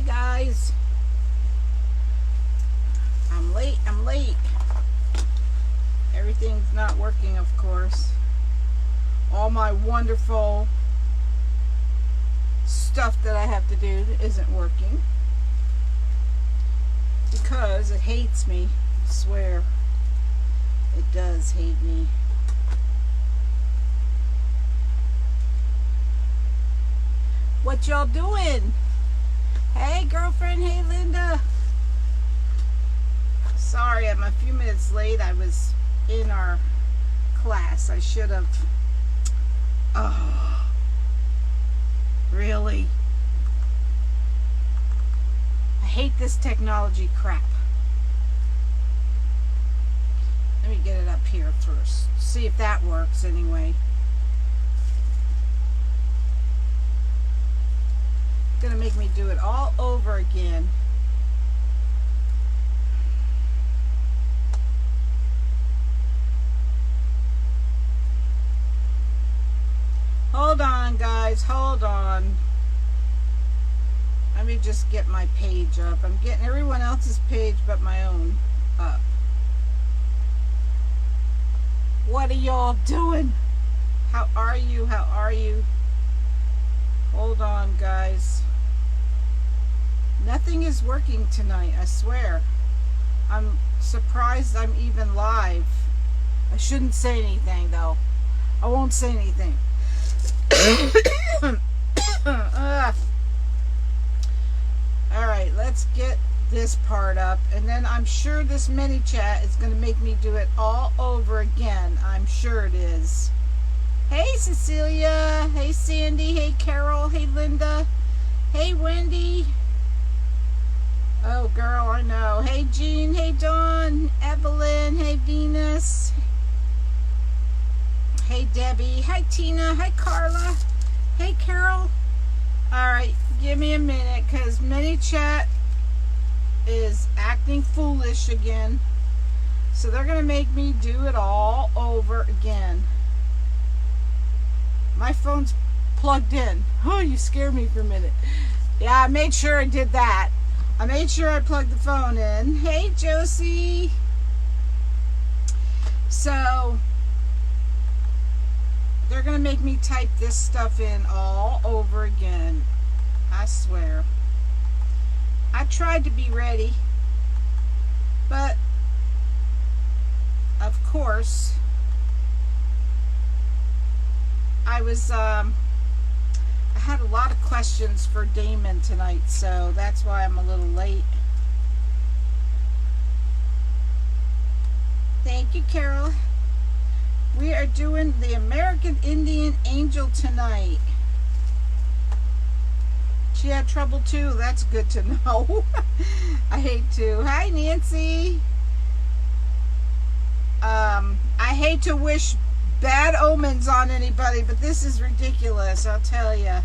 guys. I'm late. Everything's not working, of course. All my wonderful stuff that I have to do isn't working because it hates me. I swear. It does hate me. What y'all doing? Hey, girlfriend. Hey, Linda. Sorry, I'm a few minutes late. I was in our class. I should have. Oh, really? I hate this technology crap. Let me get it up here first. See if that works anyway. It's gonna make me do it all over again. Hold on, guys, hold on. Let me just get my page up. I'm getting everyone else's page but my own up. What are y'all doing? How are you? How are you? Hold on, guys. Nothing is working tonight, I swear. I'm surprised I'm even live. I shouldn't say anything, though. I won't say anything. Alright, let's get this part up, and then I'm sure this mini chat is going to make me do it all over again. I'm sure it is. Hey Cecilia, hey Sandy, hey Carol, hey Linda, hey Wendy. Oh girl, I know. Hey Jean, hey Dawn, Evelyn, hey Venus. Hey Debbie, hi Tina, hi Carla, hey Carol. Alright, give me a minute because mini chat is acting foolish again. So they're going to make me do it all over again. My phone's plugged in. Oh, you scared me for a minute. Yeah, I made sure I did that. I made sure I plugged the phone in. Hey Josie. So they're going to make me type this stuff in all over again. I swear. I tried to be ready. But, of course, I had a lot of questions for Damon tonight, so that's why I'm a little late. Thank you, Carol. We are doing the American Indian Angel tonight. She had trouble too. That's good to know. I hate to. Hi, Nancy. I hate to wish bad omens on anybody, but this is ridiculous, I'll tell you.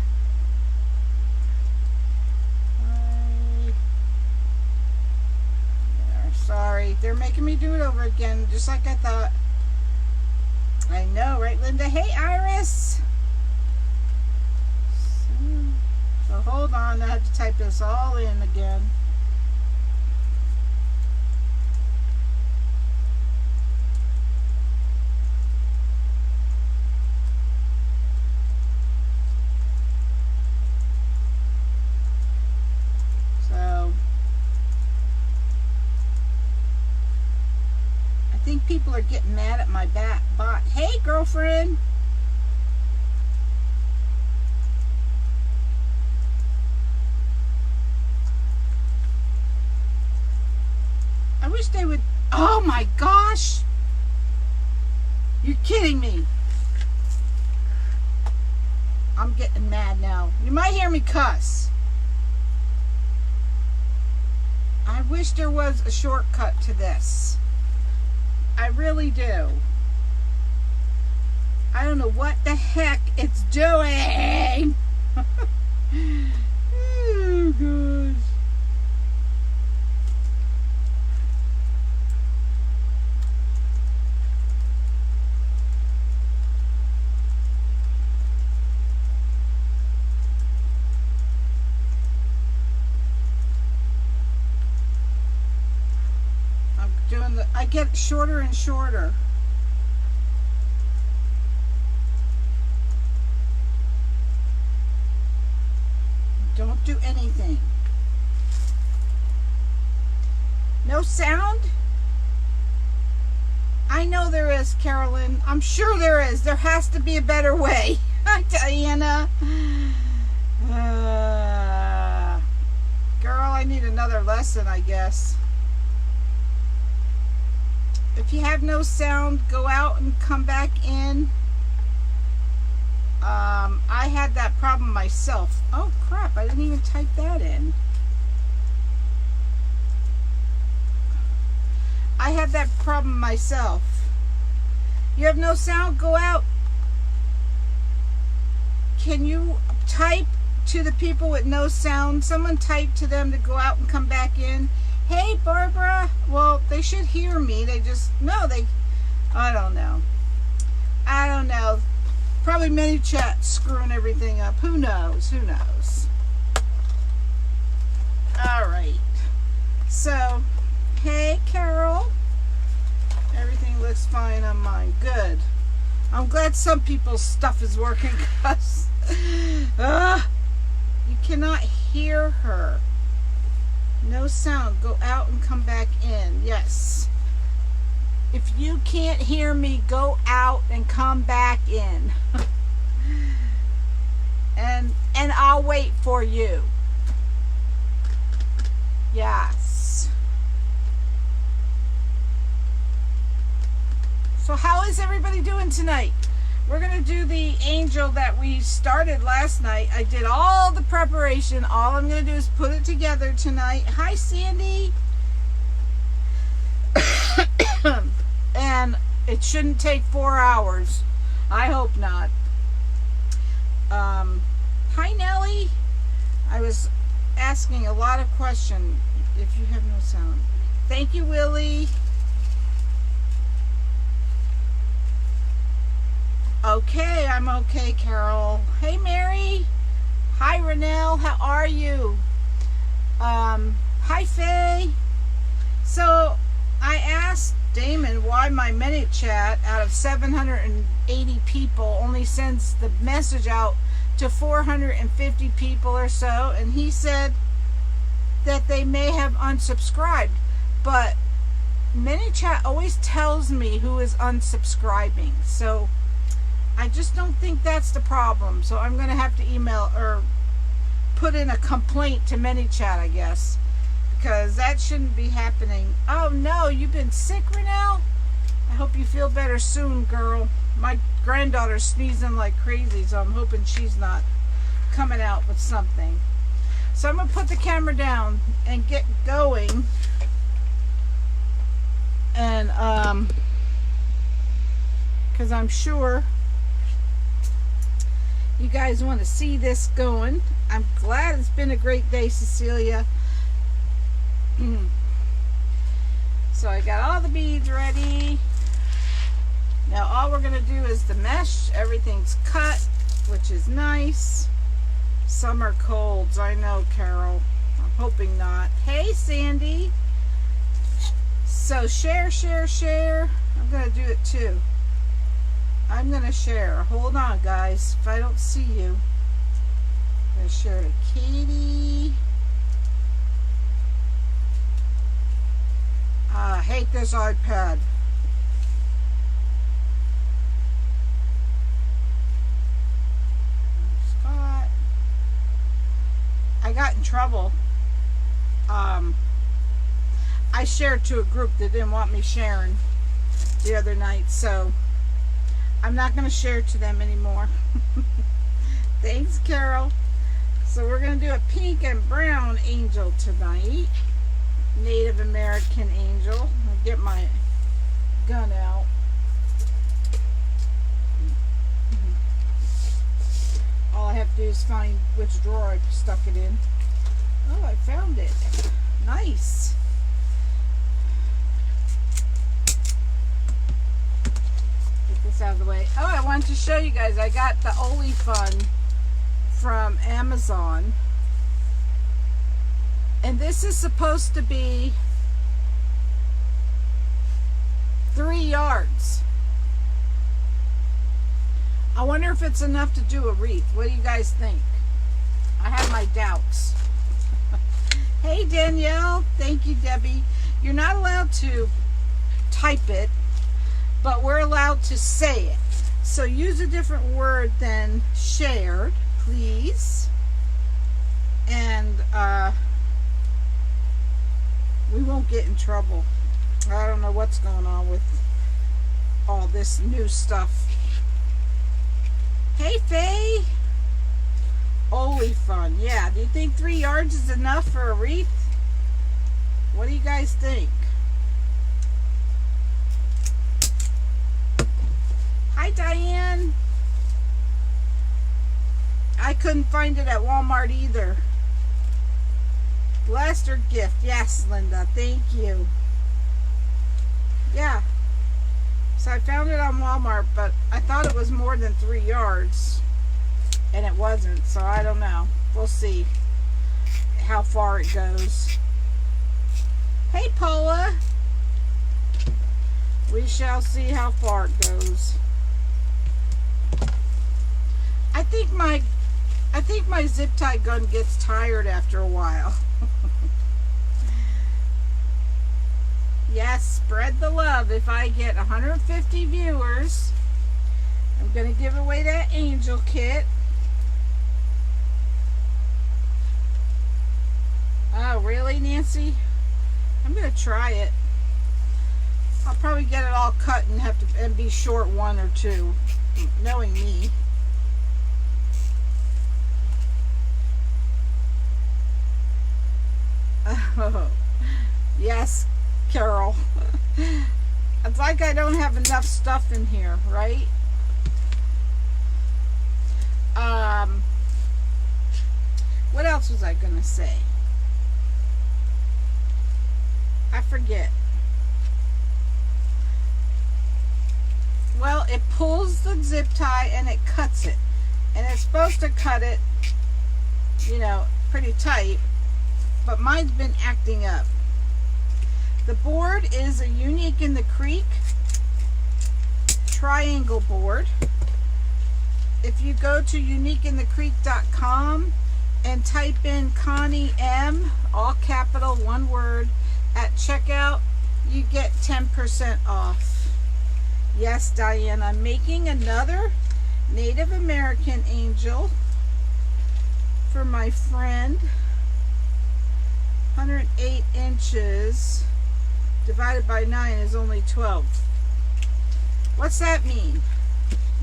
Sorry. They're making me do it over again, just like I thought. I know, right, Linda? Hey, Iris. So hold on, I have to type this all in again. So I think people are getting mad at my bot. Hey, girlfriend. I wish they would. Oh my gosh. You're kidding me. I'm getting mad now. You might hear me cuss. I wish there was a shortcut to this. I really do. I don't know what the heck it's doing. Oh gosh. I get shorter and shorter. Don't do anything. No sound? I know there is, Carolyn. I'm sure there is. There has to be a better way. Hi, Diana. Girl, I need another lesson, I guess. If you have no sound, go out and come back in. I had that problem myself. Oh crap, I didn't even type that in. I had that problem myself. You have no sound, go out. Can you type to the people with no sound? Someone type to them to go out and come back in. Hey, Barbara. Well, they should hear me. They just, no, they, I don't know. I don't know. Probably ManyChat screwing everything up. Who knows? Who knows? All right. So, hey, Carol. Everything looks fine on mine. Good. I'm glad some people's stuff is working because you cannot hear her. No sound. Go out and come back in. Yes. If you can't hear me, go out and come back in. and I'll wait for you. Yes. So how is everybody doing tonight? We're going to do the angel that we started last night. I did all the preparation. All I'm going to do is put it together tonight. Hi, Sandy. And it shouldn't take 4 hours. I hope not. Hi, Nellie. I was asking a lot of questions. If you have no sound. Thank you, Willie. Okay, I'm okay, Carol. Hey, Mary. Hi, Renelle. How are you? Hi, Faye. So, I asked Damon why my ManyChat out of 780 people only sends the message out to 450 people or so, and he said that they may have unsubscribed, but ManyChat always tells me who is unsubscribing, so I just don't think that's the problem. So I'm going to have to email or put in a complaint to ManyChat, I guess, because that shouldn't be happening. Oh no, you've been sick, Renelle? I hope you feel better soon, girl. My granddaughter's sneezing like crazy, so I'm hoping she's not coming out with something. So I'm going to put the camera down and get going. And, because I'm sure you guys want to see this going. I'm glad it's been a great day, Cecilia. So I got all the beads ready. Now all we're going to do is the mesh. Everything's cut, which is nice. Summer colds, I know, Carol. I'm hoping not. Hey, Sandy. So share, share, share. I'm going to do it too. I'm going to share. Hold on, guys. If I don't see you, I'm going to share to Katie. I hate this iPad. Scott. I got in trouble. I shared to a group that didn't want me sharing the other night, so I'm not going to share to them anymore. Thanks, Carol. So we're going to do a pink and brown angel tonight. Native American angel. I'll get my gun out. All I have to do is find which drawer I stuck it in. Oh, I found it. Nice. Get this out of the way. Oh, I wanted to show you guys. I got the Olifun from Amazon. And this is supposed to be yards. I wonder if it's enough to do a wreath. What do you guys think? I have my doubts. Hey Danielle, thank you Debbie. You're not allowed to type it, but we're allowed to say it. So use a different word than shared, please. And we won't get in trouble. I don't know what's going on with all this new stuff. Hey Faye. Only fun. Yeah, do you think 3 yards is enough for a wreath? What do you guys think? Hi Diane. I couldn't find it at Walmart either. Blaster gift. Yes, Linda. Thank you. Yeah. So I found it on Walmart, but I thought it was more than 3 yards. And it wasn't, so I don't know. We'll see how far it goes. Hey Paula. We shall see how far it goes. I think my zip tie gun gets tired after a while. Yes, spread the love. If I get 150 viewers, I'm going to give away that angel kit. Oh, really, Nancy? I'm going to try it. I'll probably get it all cut and be short 1 or 2, knowing me. Oh, yes, Carol. It's like I don't have enough stuff in here, right? What else was I gonna say? I forget. Well, it pulls the zip tie and it cuts it. And it's supposed to cut it, you know, pretty tight. But mine's been acting up. The board is a Unique in the Creek triangle board. If you go to uniqueinthecreek.com and type in Connie M, all capital, 1 word, at checkout, you get 10% off. Yes, Diane, I'm making another Native American angel for my friend. 108 inches divided by 9 is only 12. What's that mean,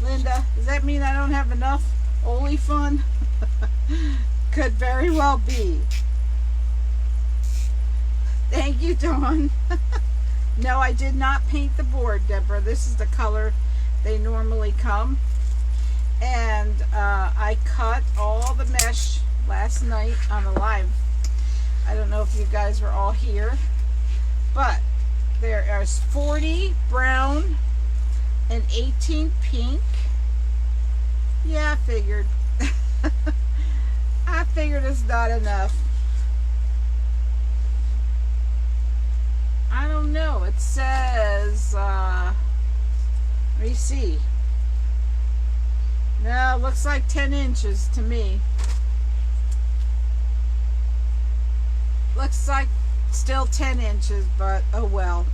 Linda? Does that mean I don't have enough Oli fun? Could very well be. Thank you, Dawn. No, I did not paint the board, Deborah. This is the color they normally come. And I cut all the mesh last night on a live. I don't know if you guys were all here, but there is 40 brown and 18 pink. Yeah, I figured. I figured it's not enough. I don't know. It says, let me see. No, it looks like 10 inches to me. Looks like still 10 inches, but oh well.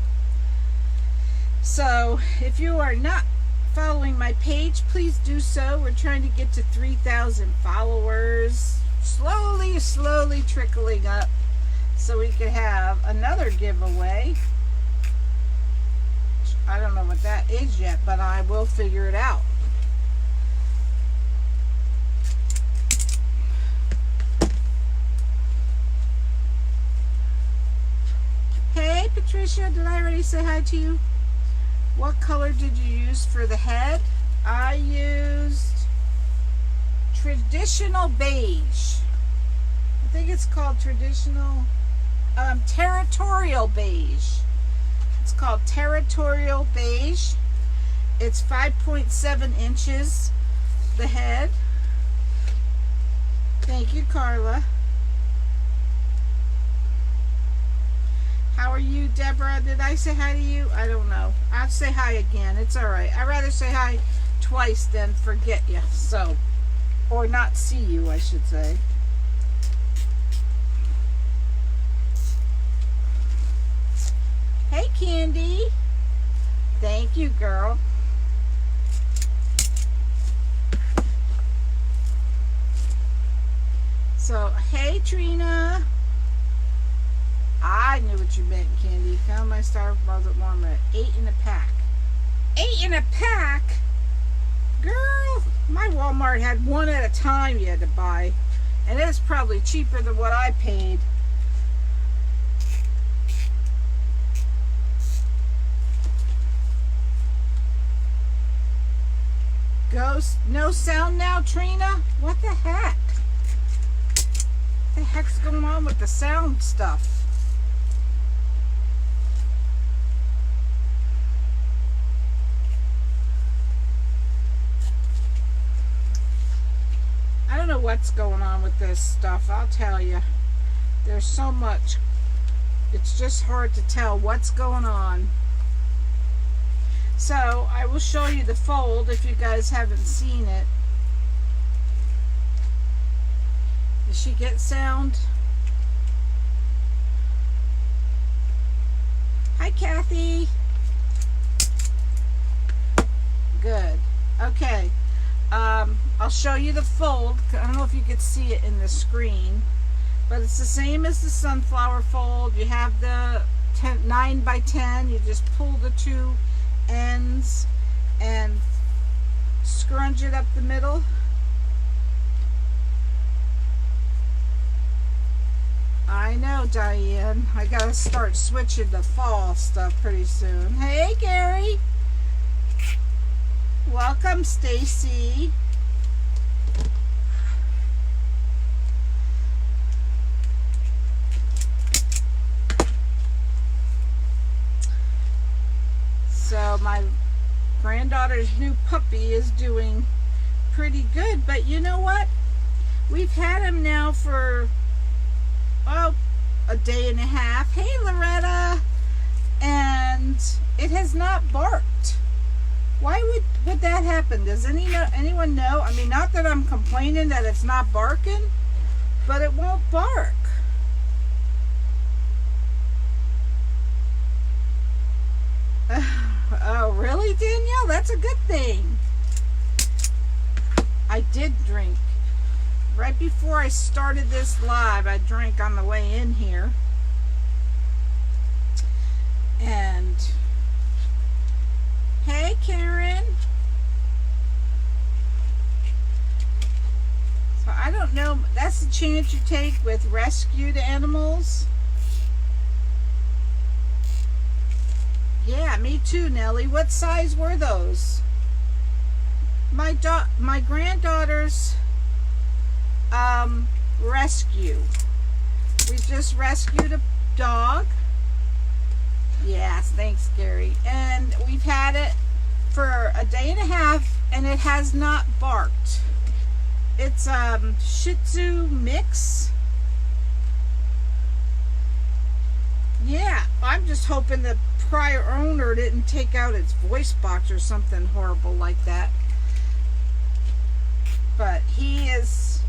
So if you are not following my page, please do so. We're trying to get to 3,000 followers, slowly trickling up, so we could have another giveaway. I don't know what that is yet, but I will figure it out. Hey Patricia, did I already say hi to you? What color did you use for the head? I used traditional beige. I think it's called traditional, territorial beige. It's called territorial beige. It's 5.7 inches, the head. Thank you, Carla. How are you Deborah. Did I say hi to you? I don't know. I'll say hi again. It's all right. I'd rather say hi twice than forget you. So, or not see you, I should say. Hey, Candy. Thank you, girl. So, hey, Trina. I knew what you meant, Candy. Found my Star Balls at Walmart. 8 in a pack. 8 in a pack? Girl, my Walmart had 1 at a time you had to buy. And it's probably cheaper than what I paid. Ghost, no sound now, Trina? What the heck? What the heck's going on with the sound stuff? I don't know what's going on with this stuff, I'll tell you. There's so much. It's just hard to tell what's going on. So, I will show you the fold if you guys haven't seen it. Does she get sound? Hi, Kathy. Good. Okay. I'll show you the fold. I don't know if you could see it in the screen, but it's the same as the sunflower fold. You have the 9 by 10. You just pull the 2 ends and scrunch it up the middle. I know, Diane. I gotta start switching to fall stuff pretty soon. Hey, Gary. Welcome, Stacy. So my granddaughter's new puppy is doing pretty good, but you know what? We've had him now for, oh, a day and a half. Hey, Loretta. And it has not barked. Why would that happen? Does anyone know? I mean, not that I'm complaining that it's not barking, but it won't bark. Oh, really, Danielle? That's a good thing. I did drink. Right before I started this live, I drank on the way in here. And, hey, Karen. So, I don't know. That's the chance you take with rescued animals. Yeah, me too, Nellie. What size were those? My granddaughter's rescue. We just rescued a dog. Yes, thanks, Gary. And we've had it for a day and a half, and it has not barked. It's Shih Tzu mix. Yeah, I'm just hoping the prior owner didn't take out its voice box or something horrible like that. But he is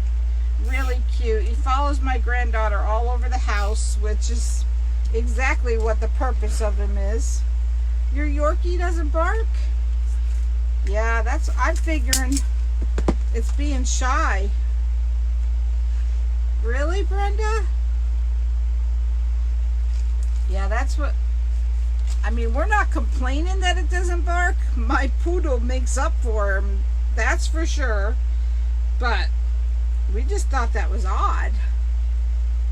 really cute. He follows my granddaughter all over the house, which is exactly what the purpose of him is. Your Yorkie doesn't bark? Yeah, I'm figuring it's being shy. Really, Brenda? Yeah, that's what, I mean, we're not complaining that it doesn't bark. My poodle makes up for him, that's for sure. But we just thought that was odd.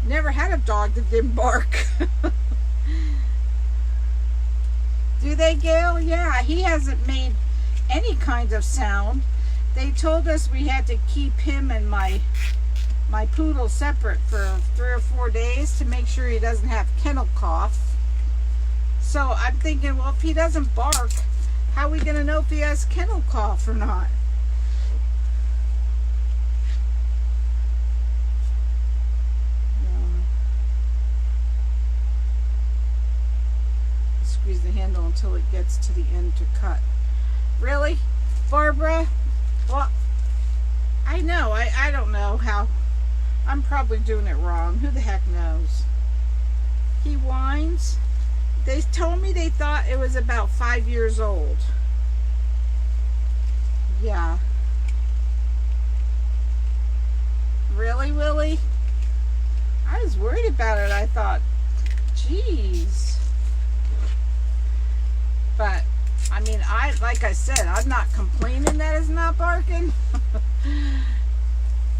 Never had a dog that didn't bark. Do they, Gail? Yeah, he hasn't made any kind of sound. They told us we had to keep him and my poodle separate for 3 or 4 days to make sure he doesn't have kennel cough. So I'm thinking, well, if he doesn't bark, how are we going to know if he has kennel cough or not? squeeze the handle until it gets to the end to cut. Really, Barbara? Well, I know. I don't know how. I'm probably doing it wrong. Who the heck knows? He whines. They told me they thought it was about 5 years old. Yeah. Really, Willie? I was worried about it. I thought, geez. But, I mean, like I said, I'm not complaining that it's not barking.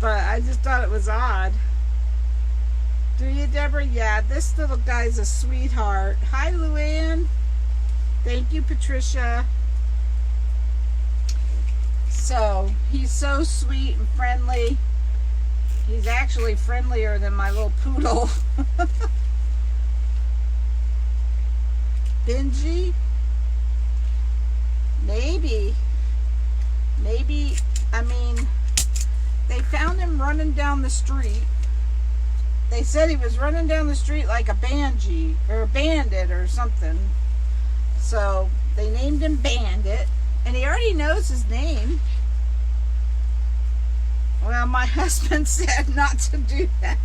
But I just thought it was odd. Do you, Deborah? Yeah, this little guy's a sweetheart. Hi, Luann. Thank you, Patricia. So, he's so sweet and friendly. He's actually friendlier than my little poodle. Benji? Maybe, I mean, they found him running down the street. They said he was running down the street like a bandit or something. So they named him Bandit, and he already knows his name. Well, my husband said not to do that.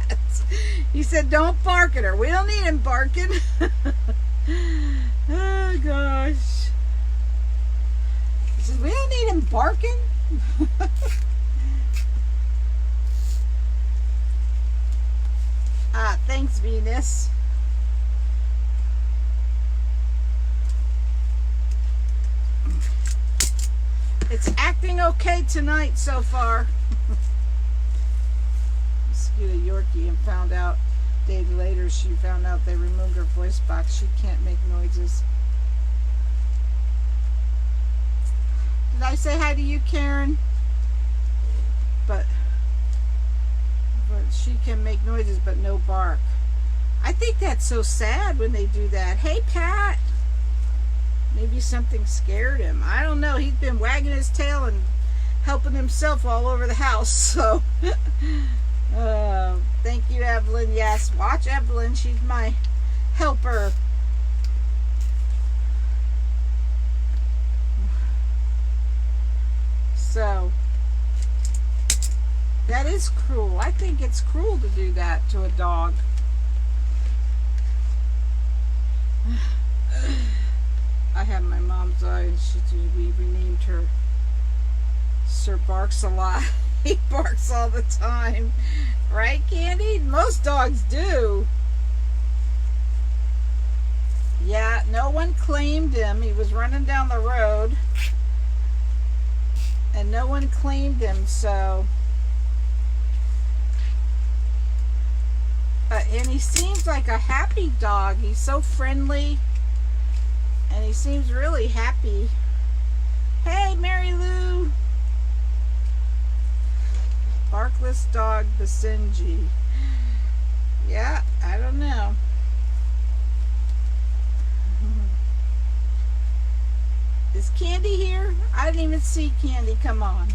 He said, don't bark at her. We don't need him barking. Oh, gosh. He says, we don't need him barking. Thanks, Venus. It's acting okay tonight so far. Rescued a Yorkie and found out a day later she found out they removed her voice box. She can't make noises. Did I say hi to you, Karen? But she can make noises but no bark. I think that's so sad when they do that. Hey, Pat. Maybe something scared him. I don't know. He's been wagging his tail and helping himself all over the house. So, thank you, Evelyn. Yes, watch Evelyn. She's my helper. So, that is cruel. I think it's cruel to do that to a dog. I have my mom's eyes. We renamed her Sir Barks a Lot. He barks all the time. Right, Candy? Most dogs do. Yeah, no one claimed him. He was running down the road. And no one claimed him, so... and he seems like a happy dog. He's so friendly. And he seems really happy. Hey, Mary Lou. Barkless dog, Basenji. Yeah, I don't know. Is Candy here? I didn't even see Candy. Come on.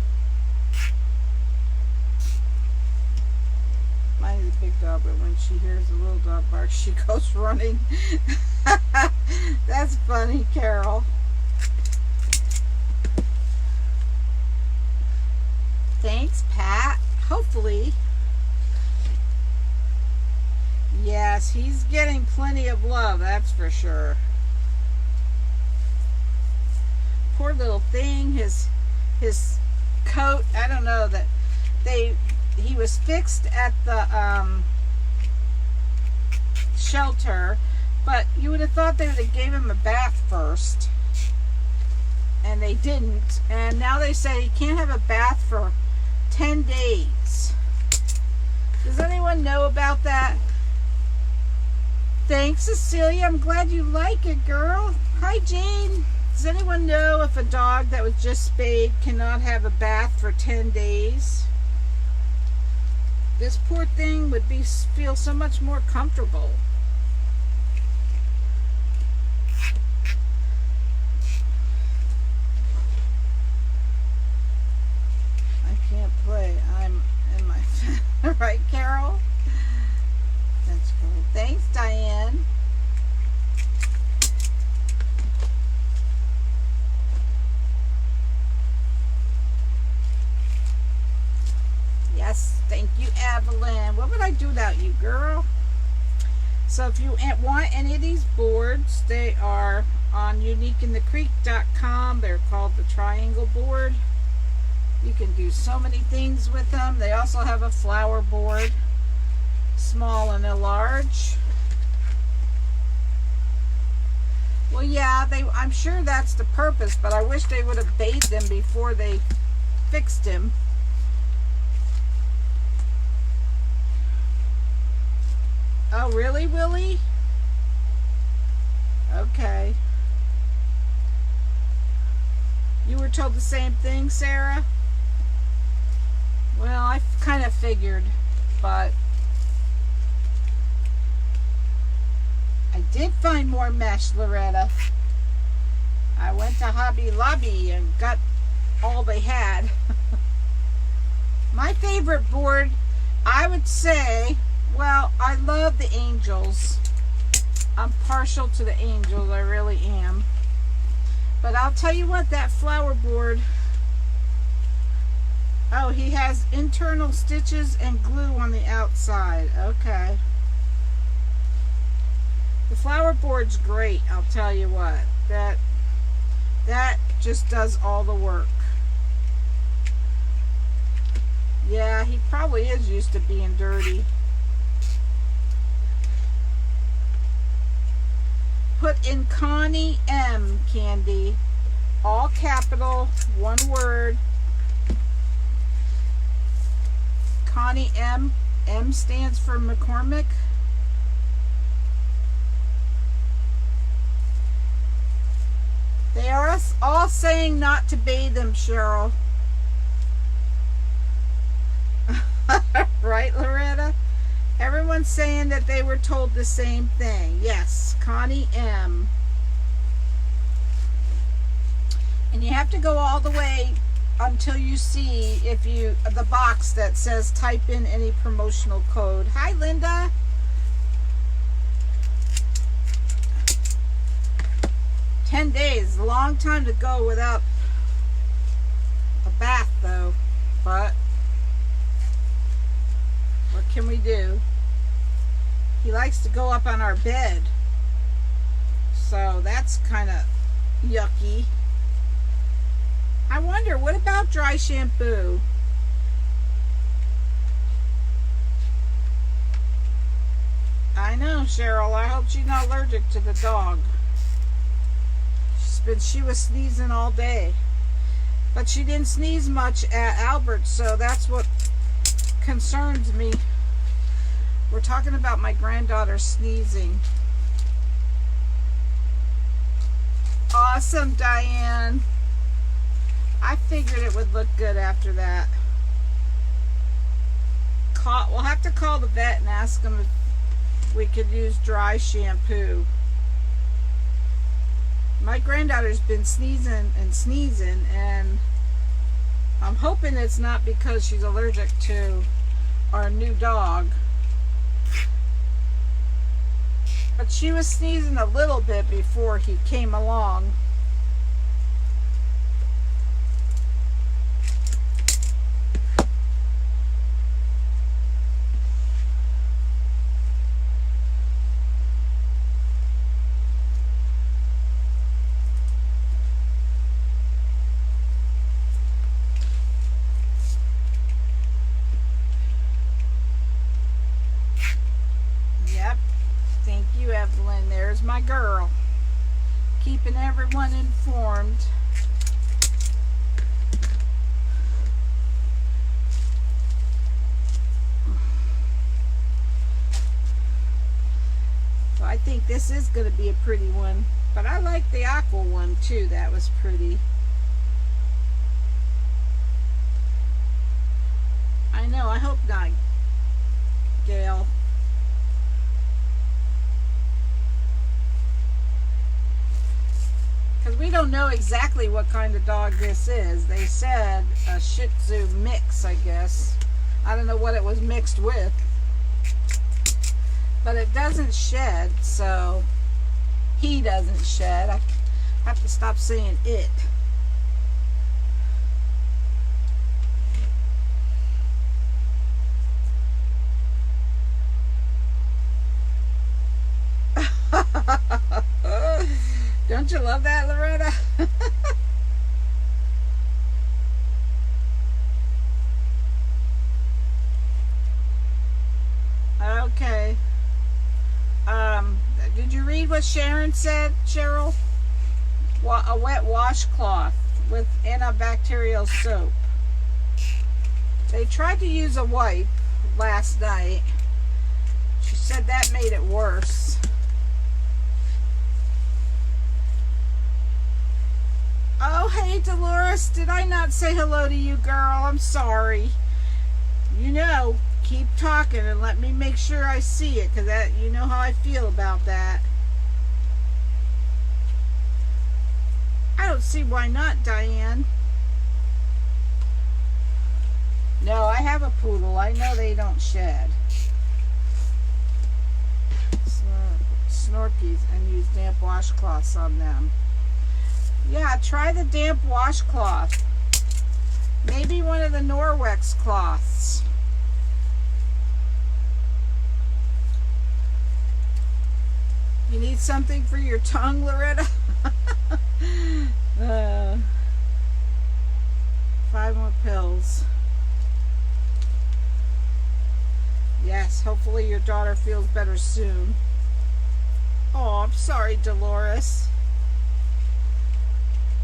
Mine is a big dog, but when she hears a little dog bark, she goes running. That's funny, Carol. Thanks, Pat. Hopefully. Yes, he's getting plenty of love, that's for sure. Poor little thing, his coat, I don't know, that he was fixed at the shelter, but you would have thought they would have gave him a bath first, and they didn't, and now they say he can't have a bath for 10 days. Does anyone know about that? Thanks, Cecilia. I'm glad you like it, girl. Hi, Jane. Does anyone know if a dog that was just spayed cannot have a bath for 10 days? This poor thing would feel so much more comfortable. I can't play. I'm in my right, Carol? That's cool. Thanks, Diane. about you, girl. So if you want any of these boards, they are on uniqueinthecreek.com. They're called the triangle board. You can do so many things with them. They also have a flower board, small and a large. Well, yeah, I'm sure that's the purpose, but I wish they would have bathed them before they fixed him. Oh, really, Willie? Okay. You were told the same thing, Sarah? Well, I kind of figured, but I did find more mesh, Loretta. I went to Hobby Lobby and got all they had. My favorite board, I would say, well, I love the angels. I'm partial to the angels, I really am. But I'll tell you what, that flower board, oh, he has internal stitches and glue on the outside. Okay. The flower board's great, I'll tell you what. That just does all the work. Yeah, he probably is used to being dirty. Put in Connie M, Candy. All capital, one word. Connie M. M stands for McCormick. They are all saying not to bathe them, Cheryl. Right, Loretta? Everyone's saying that they were told the same thing. Yes, Connie M. And you have to go all the way until you see the box that says type in any promotional code. Hi, Linda. "10 days, a long time to go without a bath, though. But what can we do? He likes to go up on our bed, so that's kind of yucky. I wonder, what about dry shampoo? I know, Cheryl. I hope she's not allergic to the dog. She was sneezing all day. But she didn't sneeze much at Albert, so that's what concerns me. We're talking about my granddaughter sneezing. Awesome, Diane. I figured it would look good after that. We'll have to call the vet and ask him if we could use dry shampoo. My granddaughter's been sneezing, and I'm hoping it's not because she's allergic to our new dog. But she was sneezing a little bit before he came along. Evelyn, there's my girl, keeping everyone informed. So I think this is going to be a pretty one, but I like the aqua one too. That was pretty. I know, I hope not, Gail. Because we don't know exactly what kind of dog this is. They said a Shih Tzu mix, I guess. I don't know what it was mixed with. But it doesn't shed, so he doesn't shed. I have to stop saying it. Don't you love that, Loretta? Okay. Did you read what Sharon said, Cheryl? A wet washcloth with antibacterial soap. They tried to use a wipe last night. She said that made it worse. Oh, hey, Dolores. Did I not say hello to you, girl? I'm sorry. You know, keep talking and let me make sure I see it, because that, you know how I feel about that. I don't see why not, Diane. No, I have a poodle. I know they don't shed. Snorkies and use damp washcloths on them. Yeah, try the damp washcloth. Maybe one of the Norwex cloths. You need something for your tongue, Loretta? 5 more pills. Yes, hopefully your daughter feels better soon. Oh, I'm sorry, Dolores.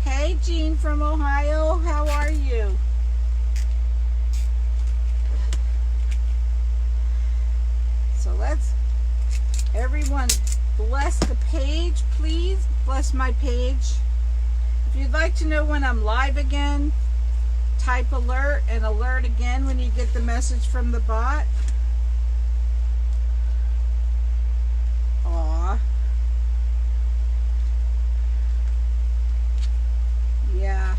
Hey, Jean from Ohio. How are you? So let's, everyone, bless the page, please. Bless my page. If you'd like to know when I'm live again, type alert and alert again when you get the message from the bot. Aw. Yeah.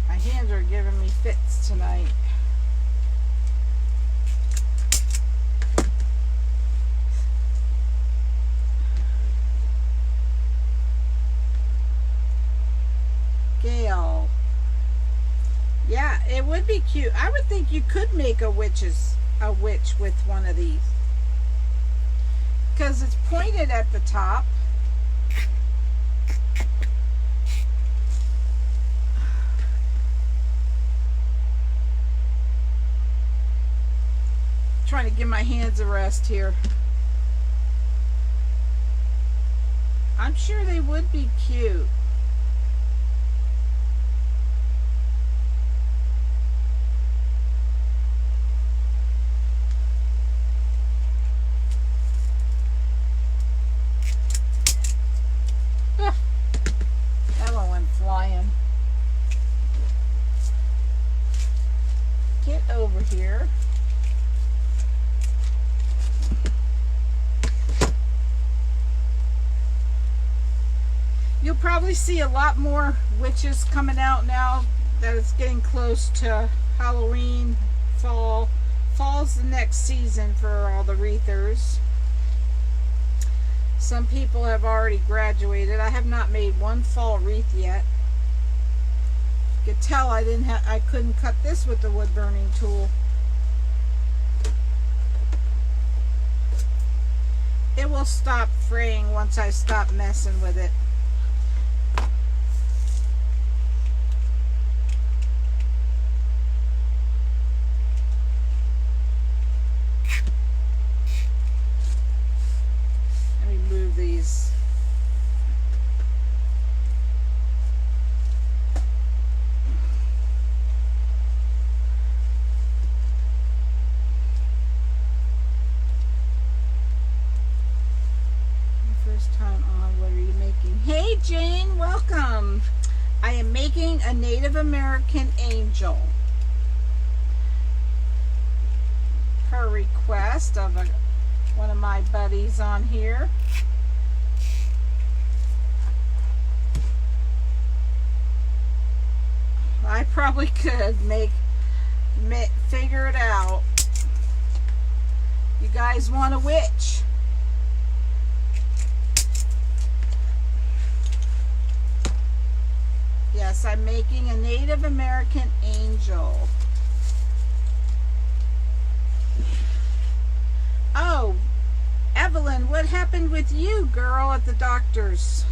My hands are giving me fits tonight. Gail. Yeah, it would be cute. I would think you could make a witch with one of these, because it's pointed at the top. Trying to give my hands a rest here. I'm sure they would be cute. That one went flying. Get over here. You'll probably see a lot more witches coming out now that it's getting close to Halloween, fall. Fall's the next season for all the wreathers. Some people have already graduated. I have not made one fall wreath yet. You could tell I couldn't cut this with the wood burning tool. It will stop fraying once I stop messing with it. Let me move these. First time on, what are you making? Hey Jane, welcome. I am making a Native American angel. Per request of one of my buddies on here. I probably could figure it out. You guys want a witch? Yeah, Yes, I'm making a Native American angel. Oh, Evelyn, what happened with you, girl, at the doctor's?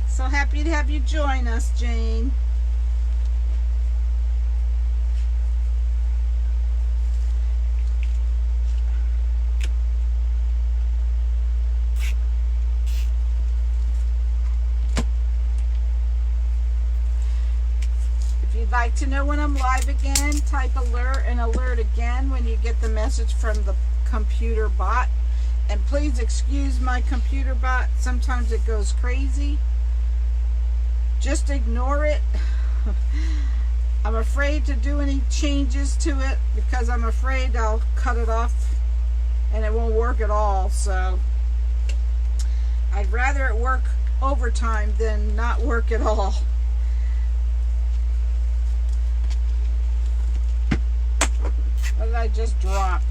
So happy to have you join us, Jane. If you'd like to know when I'm live again, type alert and alert again when you get the message from the computer bot. And please excuse my computer bot. Sometimes it goes crazy. Just ignore it. I'm afraid to do any changes to it because I'm afraid I'll cut it off and it won't work at all. So I'd rather it work overtime than not work at all. What did I just drop?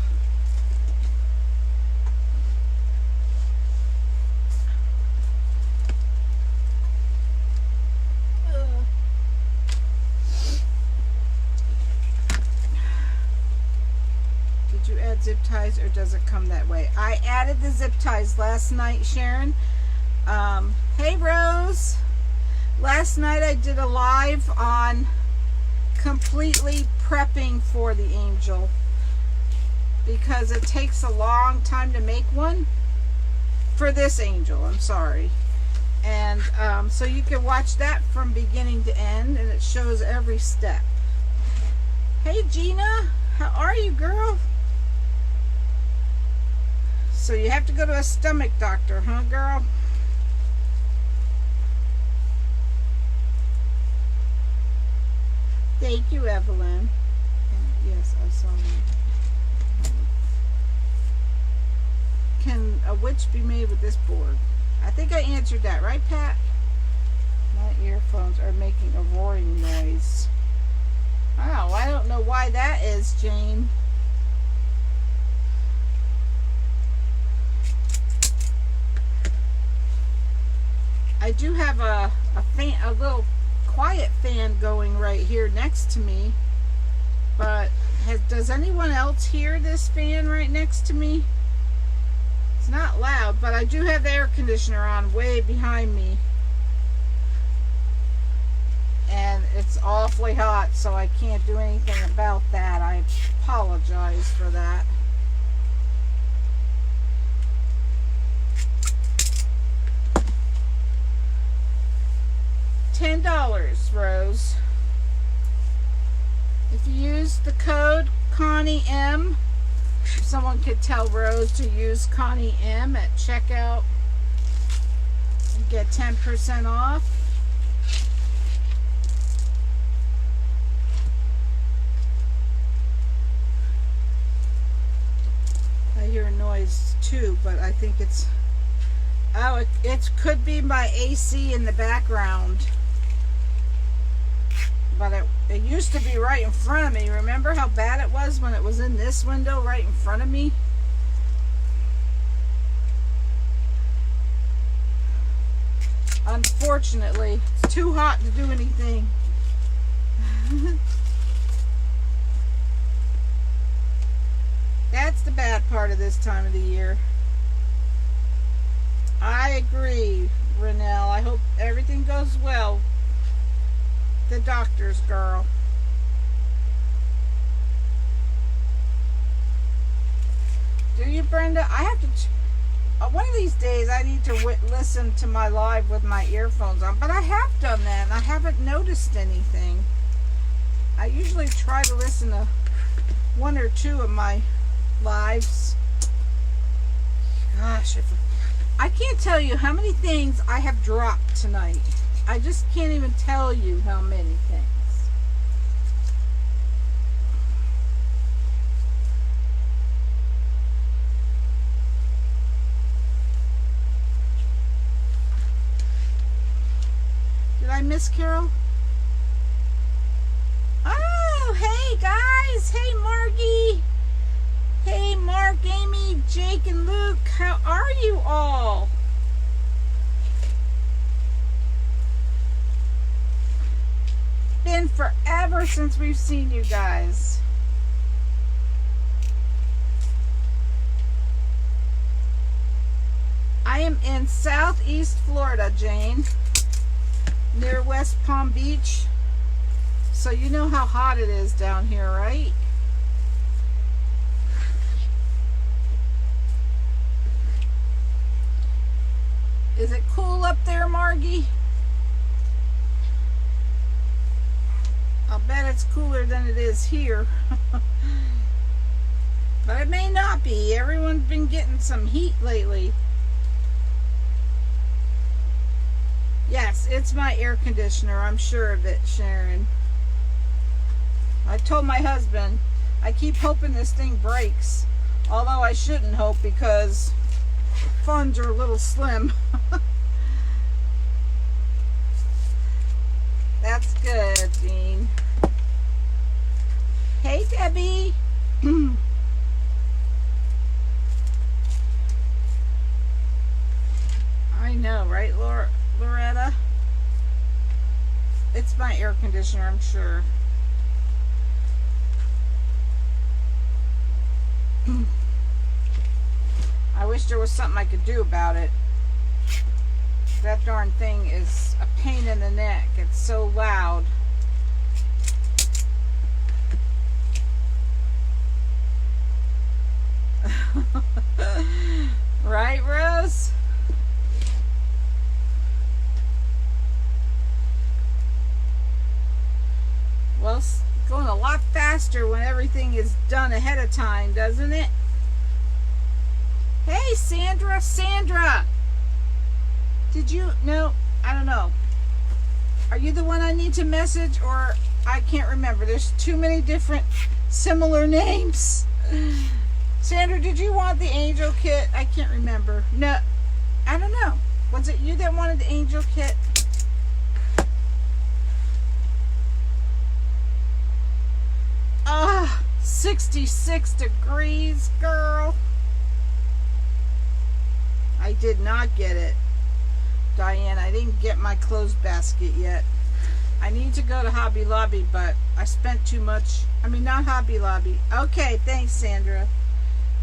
Did you add zip ties or does it come that way? I added the zip ties last night, Sharon. Hey, Rose. Last night I did a live on completely prepping for the angel because it takes a long time to make one for this angel. I'm sorry. And so you can watch that from beginning to end and it shows every step. Hey, Gina, how are you, girl? So you have to go to a stomach doctor, huh, girl? Thank you, Evelyn. And yes, I saw that. Can a witch be made with this board? I think I answered that, right, Pat? My earphones are making a roaring noise. Oh, I don't know why that is, Jane. I do have a fan, a little quiet fan going right here next to me, but does anyone else hear this fan right next to me? It's not loud, but I do have the air conditioner on way behind me, and it's awfully hot, so I can't do anything about that. I apologize for that. $10, Rose. If you use the code Connie M, someone could tell Rose to use Connie M at checkout and get 10% off. I hear a noise too, but I think it's, oh, it could be my AC in the background. But it used to be right in front of me. Remember how bad it was when it was in this window right in front of me? Unfortunately, it's too hot to do anything. That's the bad part of this time of the year. I agree, Renelle. I hope everything goes well. The doctor's girl. Do you, Brenda? I have to one of these days I need to listen to my live with my earphones on, but I have done that and I haven't noticed anything. I usually try to listen to one or two of my lives. Gosh, I can't tell you how many things I have dropped tonight. I just can't even tell you how many things. Did I miss Carol? Oh, hey guys. Hey Margie. Hey Mark, Amy, Jake, and Luke. How are you all? forever since we've seen you guys. I am in Southeast Florida, Jane, near West Palm Beach. So you know how hot it is down here, right? Is it cool up there, Margie? I'll bet it's cooler than it is here. But it may not be. Everyone's been getting some heat lately. Yes, it's my air conditioner. I'm sure of it, Sharon. I told my husband, I keep hoping this thing breaks. Although I shouldn't hope because funds are a little slim. That's good, Dean. Hey, Debbie. I know, right, Loretta? It's my air conditioner, I'm sure. I wish there was something I could do about it. That darn thing is a pain in the neck. It's so loud. Right, Rose? Well, it's going a lot faster when everything is done ahead of time, doesn't it? Hey, Sandra, Sandra! Did you, no, I don't know. Are you the one I need to message, or I can't remember. There's too many different similar names. Sandra, did you want the angel kit? I can't remember. No, I don't know. Was it you that wanted the angel kit? Ah, 66 degrees, girl. I did not get it. Diane, I didn't get my clothes basket yet. I need to go to Hobby Lobby, but I spent too much. I mean, not Hobby Lobby. Okay, thanks, Sandra.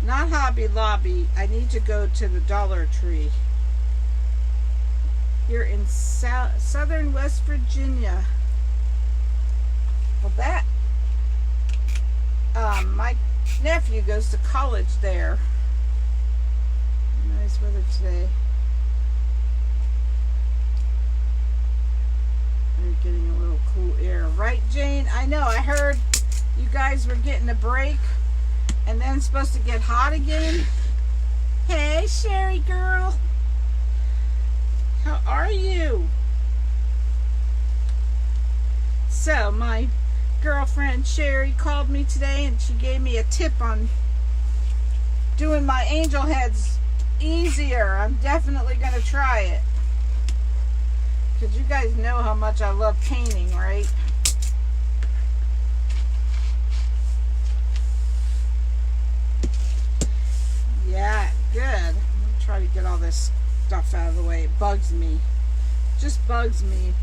Not Hobby Lobby. I need to go to the Dollar Tree. You're in southern West Virginia. Well, that... my nephew goes to college there. Nice weather today. We're getting a little cool air. Right, Jane? I know. I heard you guys were getting a break and then supposed to get hot again. Hey, Sherry girl. How are you? So, my girlfriend Sherry called me today and she gave me a tip on doing my angel heads easier. I'm definitely going to try it. Because you guys know how much I love painting, right? Yeah, good. Let me try to get all this stuff out of the way. It bugs me. It just bugs me.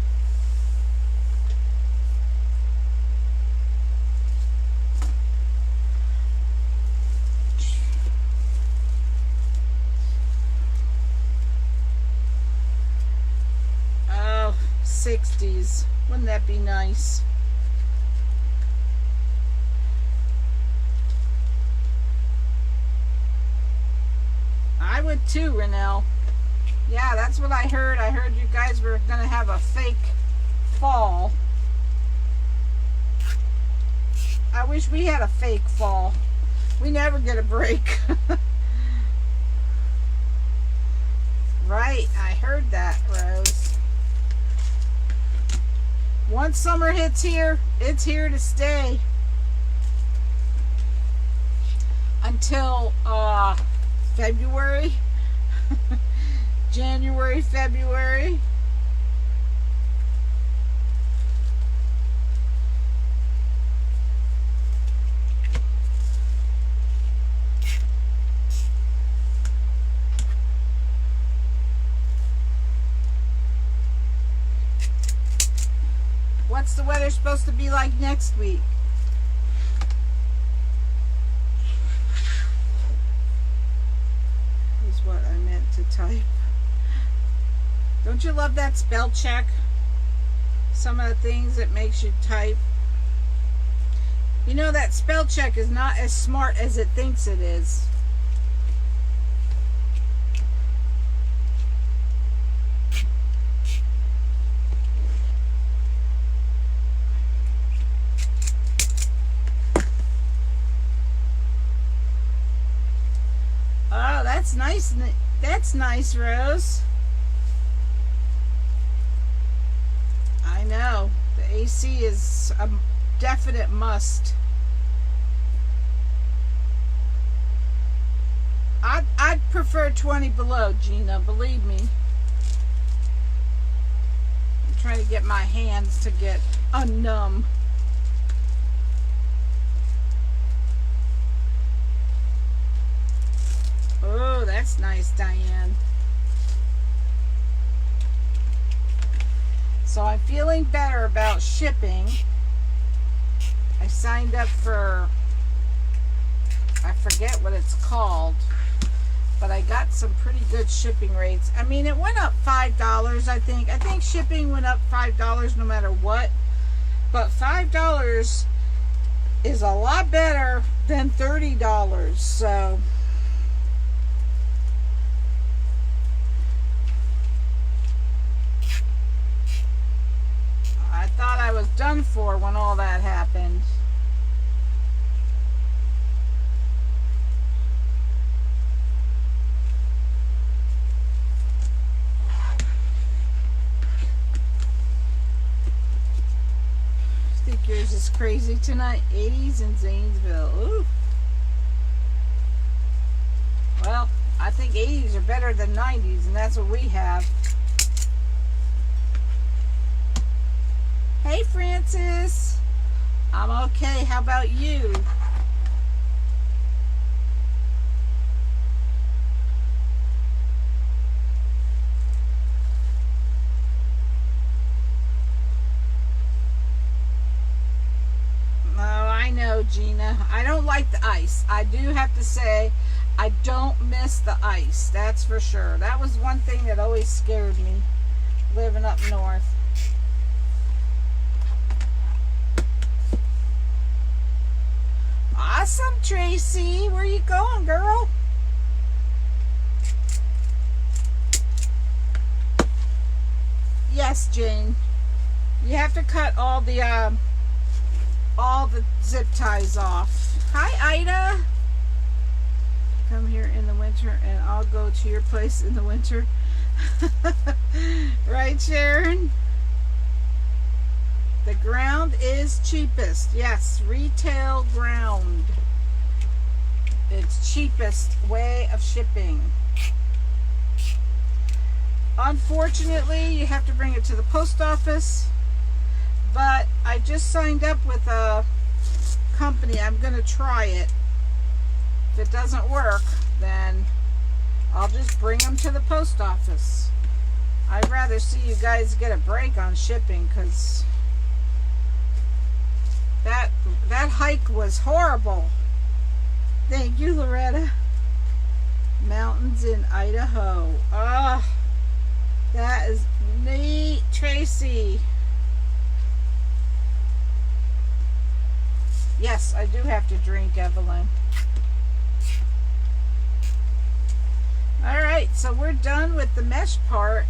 Oh, 60s. Wouldn't that be nice? I would too, Renelle. Yeah, that's what I heard. I heard you guys were going to have a fake fall. I wish we had a fake fall. We never get a break. Right, I heard that, Rose. Once summer hits here, it's here to stay. Until February. January, February. what's the weather supposed to be like next week? Is what I meant to type. Don't you love that spell check? Some of the things it makes you type. You know that spell check is not as smart as it thinks it is. Oh, that's nice. That's nice, Rose. I know. The AC is a definite must. I'd prefer 20 below, Gina, believe me. I'm trying to get my hands to get unnumb. Oh, that's nice, Diane. So I'm feeling better about shipping. I signed up for, I forget what it's called, but I got some pretty good shipping rates. I mean, it went up $5, I think. I think shipping went up $5 no matter what. But $5 is a lot better than $30. So I thought I was done for when all that happened. I think yours is crazy tonight. 80s in Zanesville. Ooh. Well, I think 80s are better than 90s, and that's what we have. Hey, Francis. I'm okay. How about you? Oh, I know, Gina. I don't like the ice. I do have to say, I don't miss the ice. That's for sure. That was one thing that always scared me living up north. Awesome, Tracy. Where you going, girl? Yes, Jane. You have to cut all the zip ties off. Hi, Ida. Come here in the winter, and I'll go to your place in the winter. Right, Sharon? The ground is cheapest. Yes, retail ground. It's cheapest way of shipping. Unfortunately, you have to bring it to the post office. But I just signed up with a company. I'm going to try it. If it doesn't work, then I'll just bring them to the post office. I'd rather see you guys get a break on shipping, because that hike was horrible. Thank you, Loretta. Mountains in Idaho. Ah, that is neat, Tracy. Yes, I do have to drink, Evelyn. Alright, so we're done with the mesh part.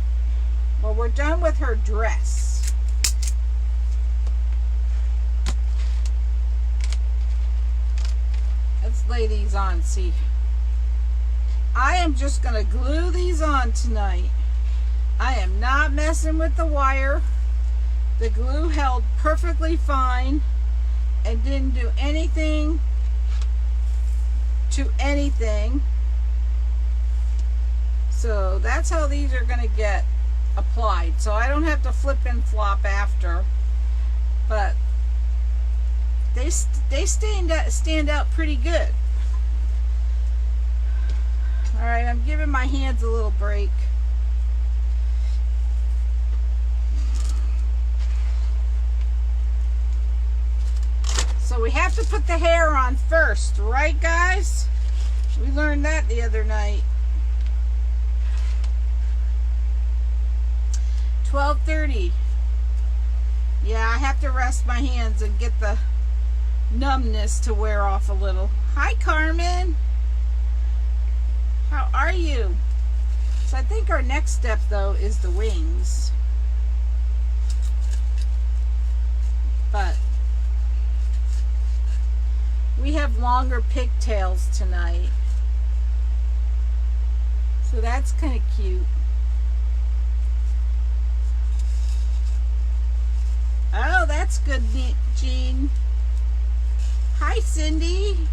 Well, we're done with her dress. Let's lay these on, see. I am just going to glue these on tonight. I am not messing with the wire. The glue held perfectly fine and didn't do anything to anything. So that's how these are going to get applied. So I don't have to flip and flop after. But they stand out pretty good. Alright, I'm giving my hands a little break. have to put the hair on first, right guys? We learned that the other night. 12:30. Yeah, I have to rest my hands and get the numbness to wear off a little. Hi, Carmen. How are you? So I think our next step, though, is the wings. But we have longer pigtails tonight. So that's kind of cute. Oh, that's good, Jean. Hi, Cindy.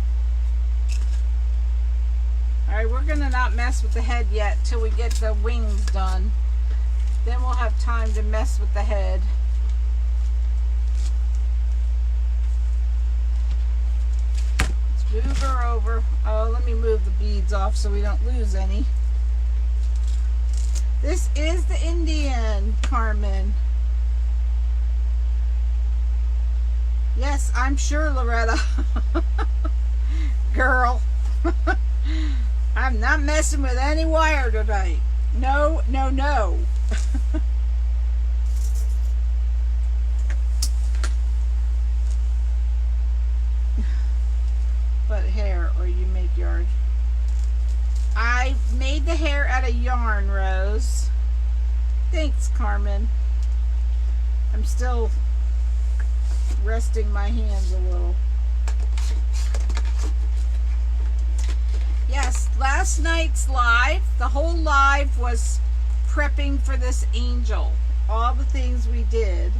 All right, we're going to not mess with the head yet till we get the wings done. Then we'll have time to mess with the head. Let's move her over. Oh, let me move the beads off so we don't lose any. This is the Indian, Carmen. Yes, I'm sure, Loretta. Girl. I'm not messing with any wire tonight. No, no, no. But hair, or you make yarn. I made the hair out of yarn, Rose. Thanks, Carmen. I'm still resting my hands a little. Yes, last night's live, the whole live was prepping for this angel. All the things we did.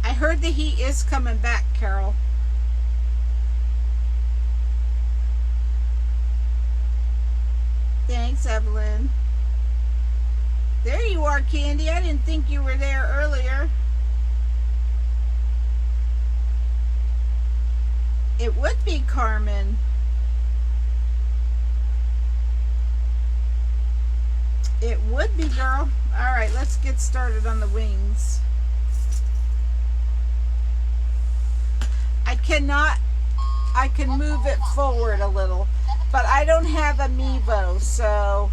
I heard that he is coming back, Carol. Thanks, Evelyn. There you are, Candy. I didn't think you were there earlier. It would be, Carmen. It would be, girl. All right, let's get started on the wings. I can move it forward a little, but I don't have a Mevo, so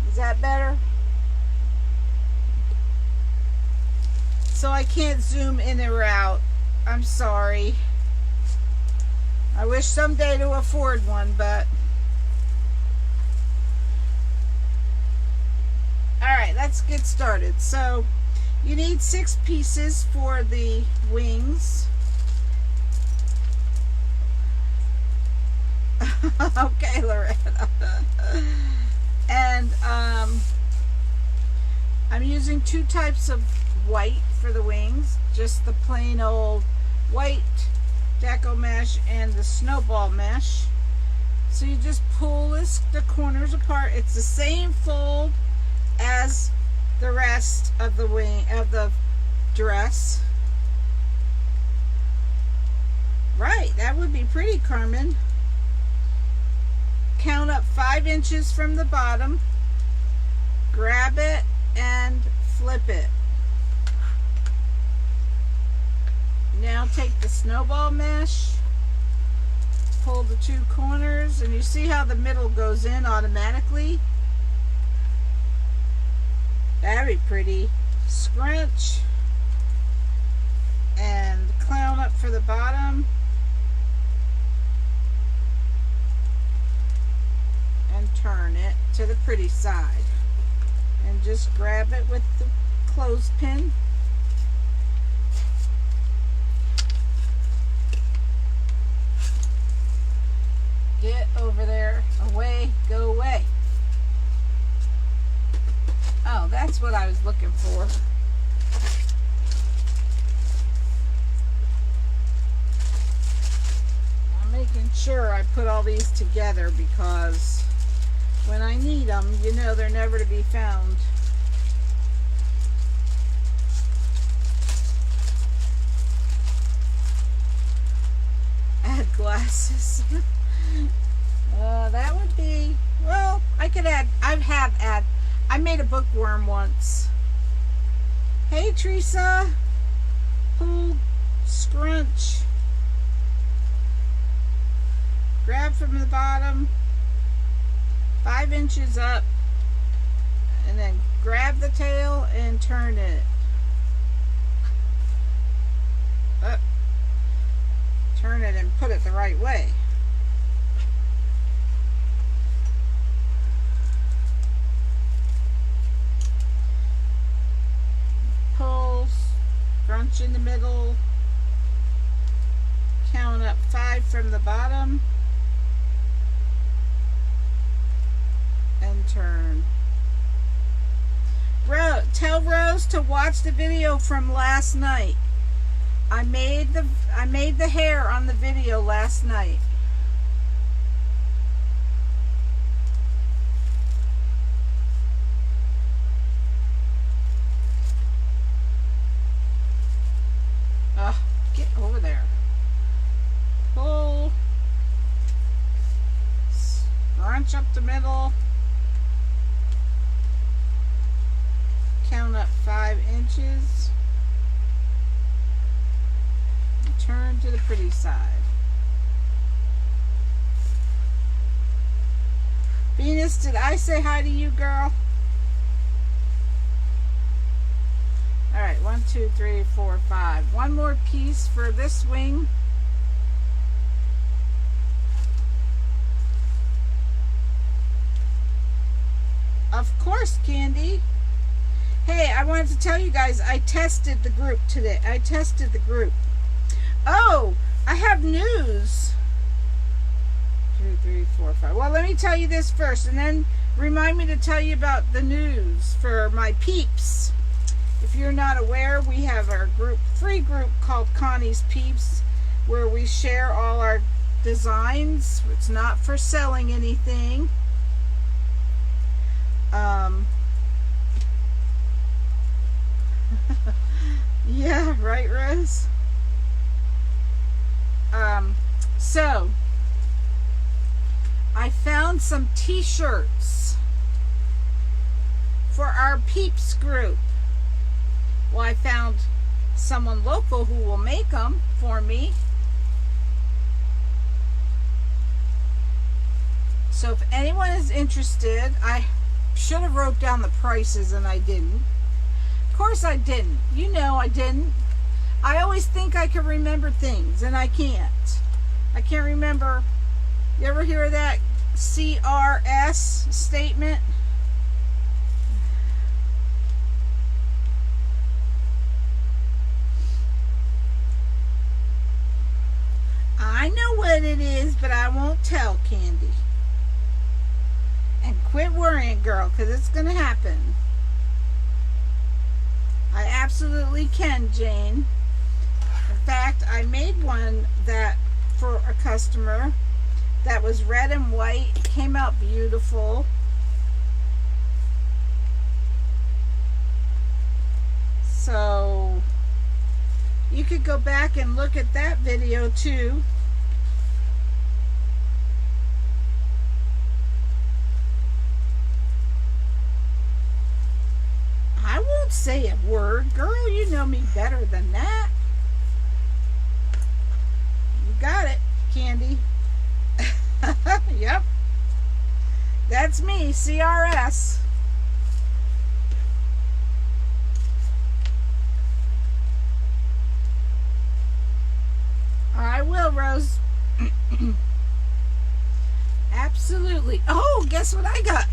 is that better? So I can't zoom in or out. I'm sorry. I wish someday to afford one, but all right, let's get started. So you need 6 pieces for the wings. Okay, Loretta. And I'm using 2 types of white for the wings, just the plain old white deco mesh and the snowball mesh. So you just pull the corners apart. It's the same fold as the rest of the wing of the dress. Right, that would be pretty, Carmen. Count up 5 inches from the bottom, grab it and flip it. Now take the snowball mesh, pull the 2 corners, and you see how the middle goes in automatically? That'd be pretty. Scrunch and clown up for the bottom. And turn it to the pretty side. And just grab it with the clothespin. Get over there, away, go away. Oh, that's what I was looking for. I'm making sure I put all these together because when I need them, you know they're never to be found. Add glasses. That would be, well, I could add, I made a bookworm once. Hey, Teresa. pull, scrunch, grab from the bottom 5 inches up, and then grab the tail and turn it up, turn it and put it the right way. Pull, scrunch in the middle, count up 5 from the bottom, and turn. Tell Rose to watch the video from last night. I made the hair on the video last night. Get over there. Pull, scrunch up the middle, count up 5 inches, and turn to the pretty side. Venus, did I say hi to you, girl? All right, 1, 2, 3, 4, 5. One more piece for this wing. Of course, Candy. Hey, I wanted to tell you guys, I tested the group today. I tested the group. Oh, I have news. 2, 3, 4, 5. Well, let me tell you this first, and then remind me to tell you about the news for my peeps. If you're not aware, we have our free group called Connie's Peeps, where we share all our designs. It's not for selling anything. Yeah, right, Rose? So I found some t-shirts for our Peeps group. Well, I found someone local who will make them for me. So if anyone is interested, I should have wrote down the prices and I didn't. Of course I didn't. You know I didn't. I always think I can remember things and I can't. I can't remember. You ever hear that CRS statement? I know what it is, but I won't tell, Candy. And quit worrying, girl, because it's going to happen. I absolutely can, Jane. In fact, I made one that for a customer that was red and white. It came out beautiful. So you could go back and look at that video too. I won't say a word, girl. You know me better than that. You got it, Candy. Yep. That's me, CRS. I will, Rose. Absolutely. Oh, guess what I got?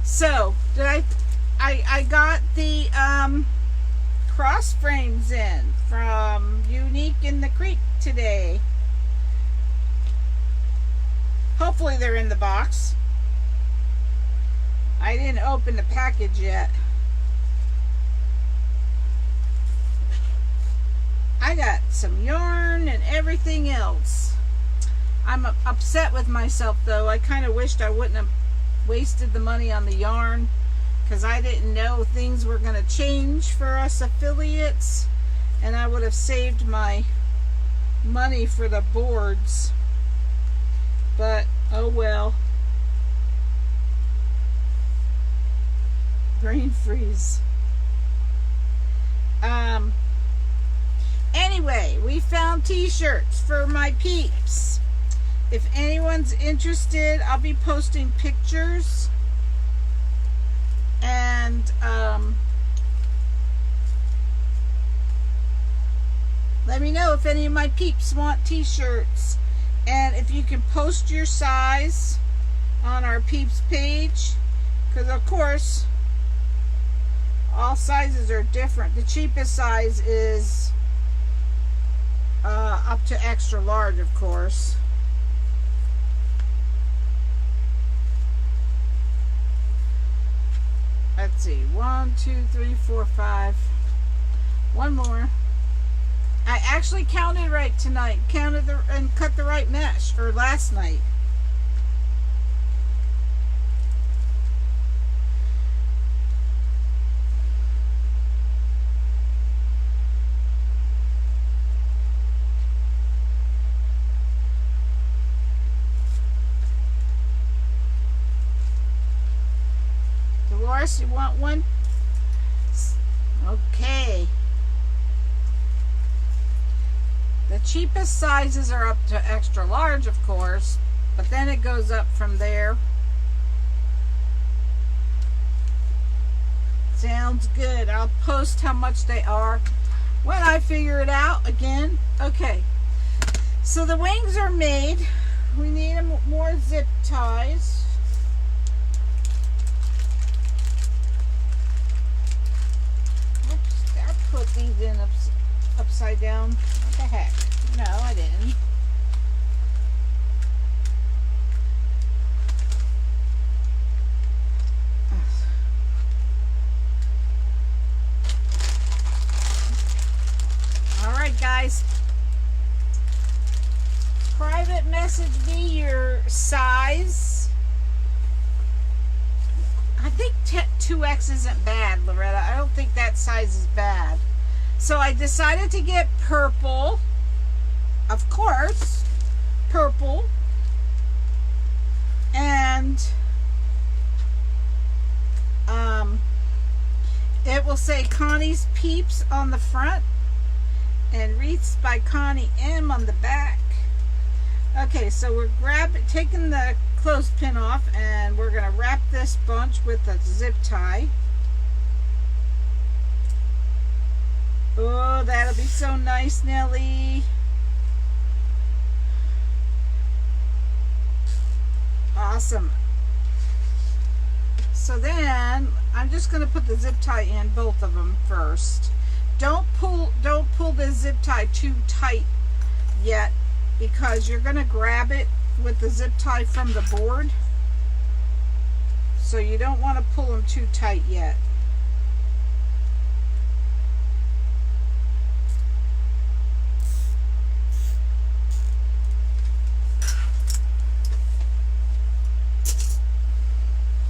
So, I got the cross frames in from Unique in the Creek today. Hopefully they're in the box. I didn't open the package yet. I got some yarn and everything else. I'm upset with myself though. I kind of wished I wouldn't have wasted the money on the yarn, because I didn't know things were going to change for us affiliates, and I would have saved my money for the boards. But oh well. Brain freeze. anyway, we found t-shirts for my peeps. If anyone's interested, I'll be posting pictures. And let me know if any of my peeps want t-shirts. And if you can post your size on our peeps page. Because of course, all sizes are different. The cheapest size is up to extra large, of course. Let's see, 1, 2, 3, 4, 5. One more. I actually counted right tonight. Counted and cut the right mesh, or last night. Dolores, you want one? Okay. The cheapest sizes are up to extra large, of course, but then it goes up from there. Sounds good. I'll post how much they are when I figure it out again. Okay, so the wings are made. We need more zip ties. Oops, I put these in upside down. What the heck? No, I didn't. All right, guys. Private message me your size. I think 2X isn't bad, Loretta. I don't think that size is bad. So I decided to get purple, of course, purple, and it will say Connie's Peeps on the front and Wreaths by Connie M on the back. Okay, so we're taking the clothespin off, and we're going to wrap this bunch with a zip tie. Oh, that'll be so nice, Nellie. Awesome. So then I'm just going to put the zip tie in both of them first. Don't pull the zip tie too tight yet, because you're going to grab it with the zip tie from the board. So you don't want to pull them too tight yet.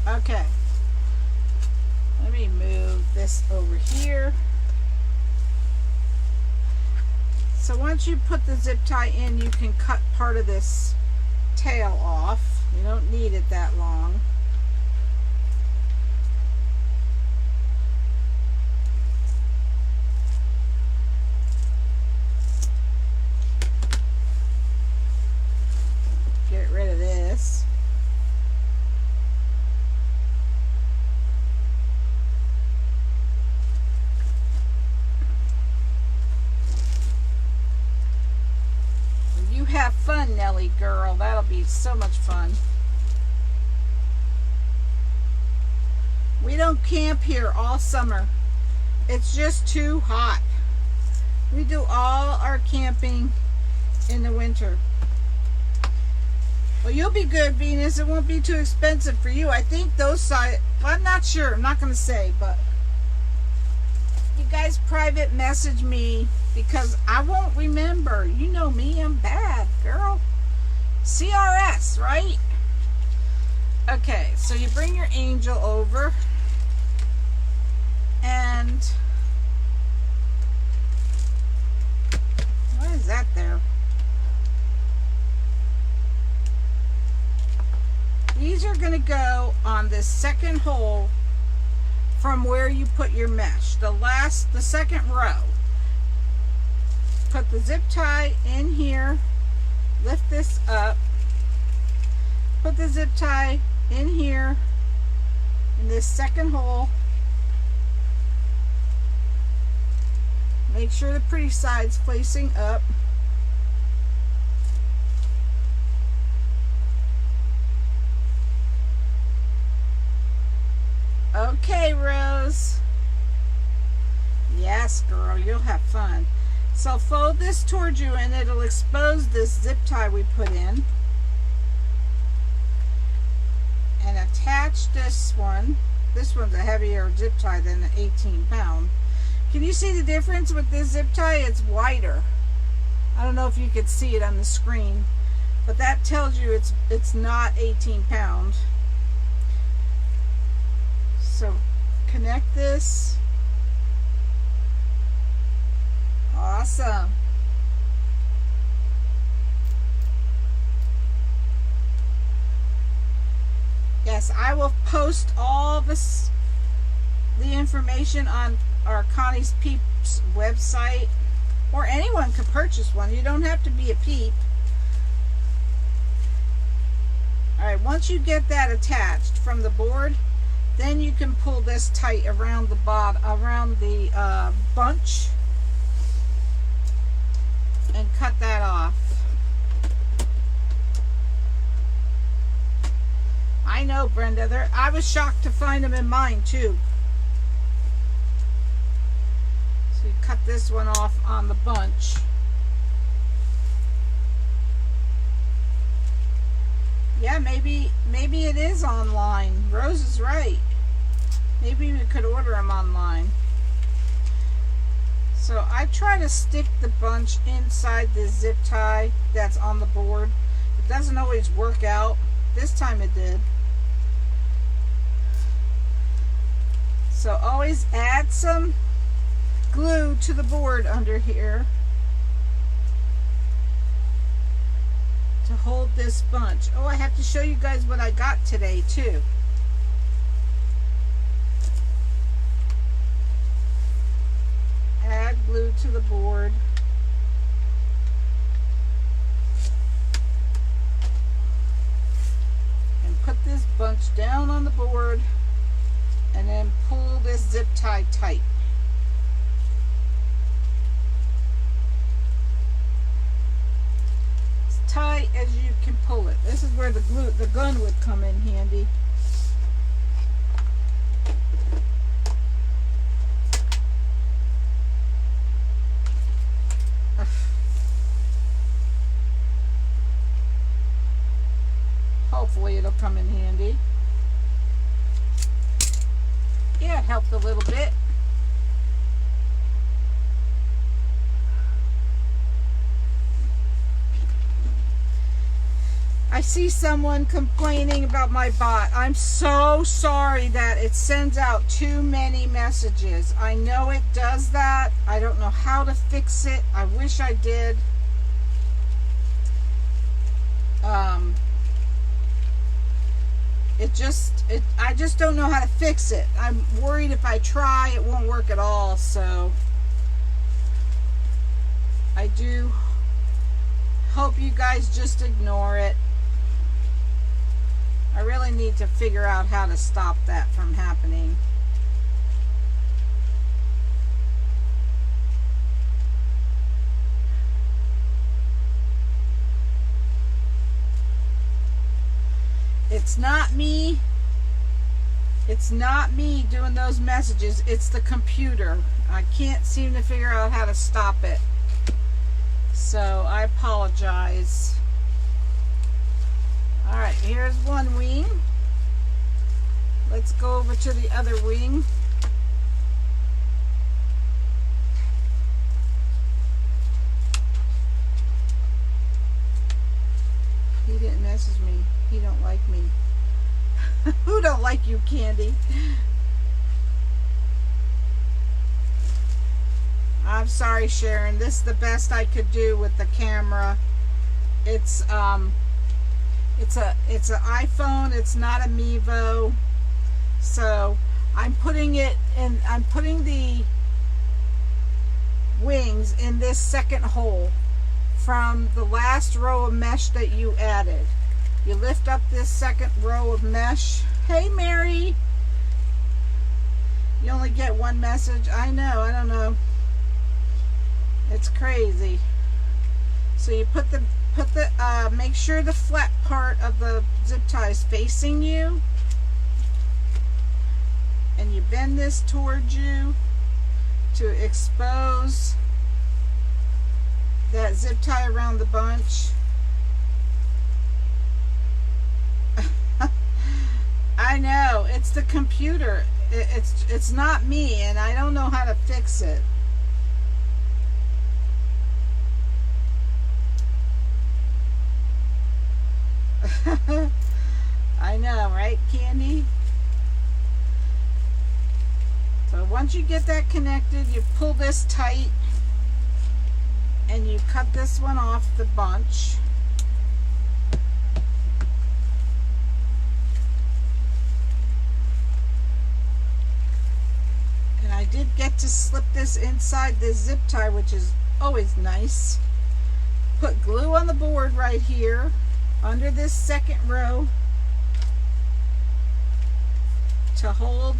Okay, let me move this over here. So once you put the zip tie in, you can cut part of this tail off. You don't need it that long. Get rid of this. Have fun, Nellie girl. That'll be so much fun. We don't camp here all summer. It's just too hot. We do all our camping in the winter. Well, you'll be good, Venus. It won't be too expensive for you. I think those size, well, I'm not sure. I'm not going to say, but you guys private message me, because I won't remember. You know me, I'm bad, girl. CRS, right? Okay, so you bring your angel over, and what is that there? These are going to go on this second hole from where you put your mesh, the second row. put the zip tie in here, lift this up, put the zip tie in here in this second hole. Make sure the pretty side's facing up. Okay, Rose. Yes, girl, you'll have fun. So fold this towards you and it'll expose this zip tie we put in. And attach this one. This one's a heavier zip tie than an 18-pound. Can you see the difference with this zip tie? It's wider. I don't know if you could see it on the screen, but that tells you it's not 18-pound. So connect this. Awesome. Yes, I will post all this, the information on our Connie's Peeps website, or anyone can purchase one. You don't have to be a peep. Alright, once you get that attached from the board, then you can pull this tight around the bottom, around the bunch, and cut that off. I know, Brenda. I was shocked to find them in mine too. So you cut this one off on the bunch. Yeah, maybe it is online. Rose is right. Maybe we could order them online. So I try to stick the bunch inside the zip tie that's on the board. It doesn't always work out. This time it did. So always add some glue to the board under here to hold this bunch. Oh, I have to show you guys what I got today too. Add glue to the board. And put this bunch down on the board and then pull this zip tie tight. As tight as you can pull it. This is where the gun would come in handy. Hopefully it'll come in handy. Yeah, it helped a little bit. I see someone complaining about my bot. I'm so sorry that it sends out too many messages. I know it does that. I don't know how to fix it. I wish I did. I just don't know how to fix it. I'm worried if I try, it won't work at all. So I do hope you guys just ignore it. I really need to figure out how to stop that from happening. It's not me. It's not me doing those messages. It's the computer. I can't seem to figure out how to stop it. So I apologize. Alright, here's one wing. Let's go over to the other wing. He didn't message me. He don't like me. Who don't like you, Candy? I'm sorry, Sharon. This is the best I could do with the camera. It's an iPhone. It's not a Mevo. So I'm putting it in. I'm putting the wings in this second hole from the last row of mesh that you added. You lift up this second row of mesh. Hey Mary, you only get one message. I know, I don't know, it's crazy. So you put the make sure the flat part of the zip tie is facing you, and you bend this towards you to expose that zip tie around the bunch. I know, it's the computer. It's not me, and I don't know how to fix it. I know, right, Candy? So once you get that connected, you pull this tight and you cut this one off the bunch. And I did get to slip this inside this zip tie, which is always nice. Put glue on the board right here under this second row to hold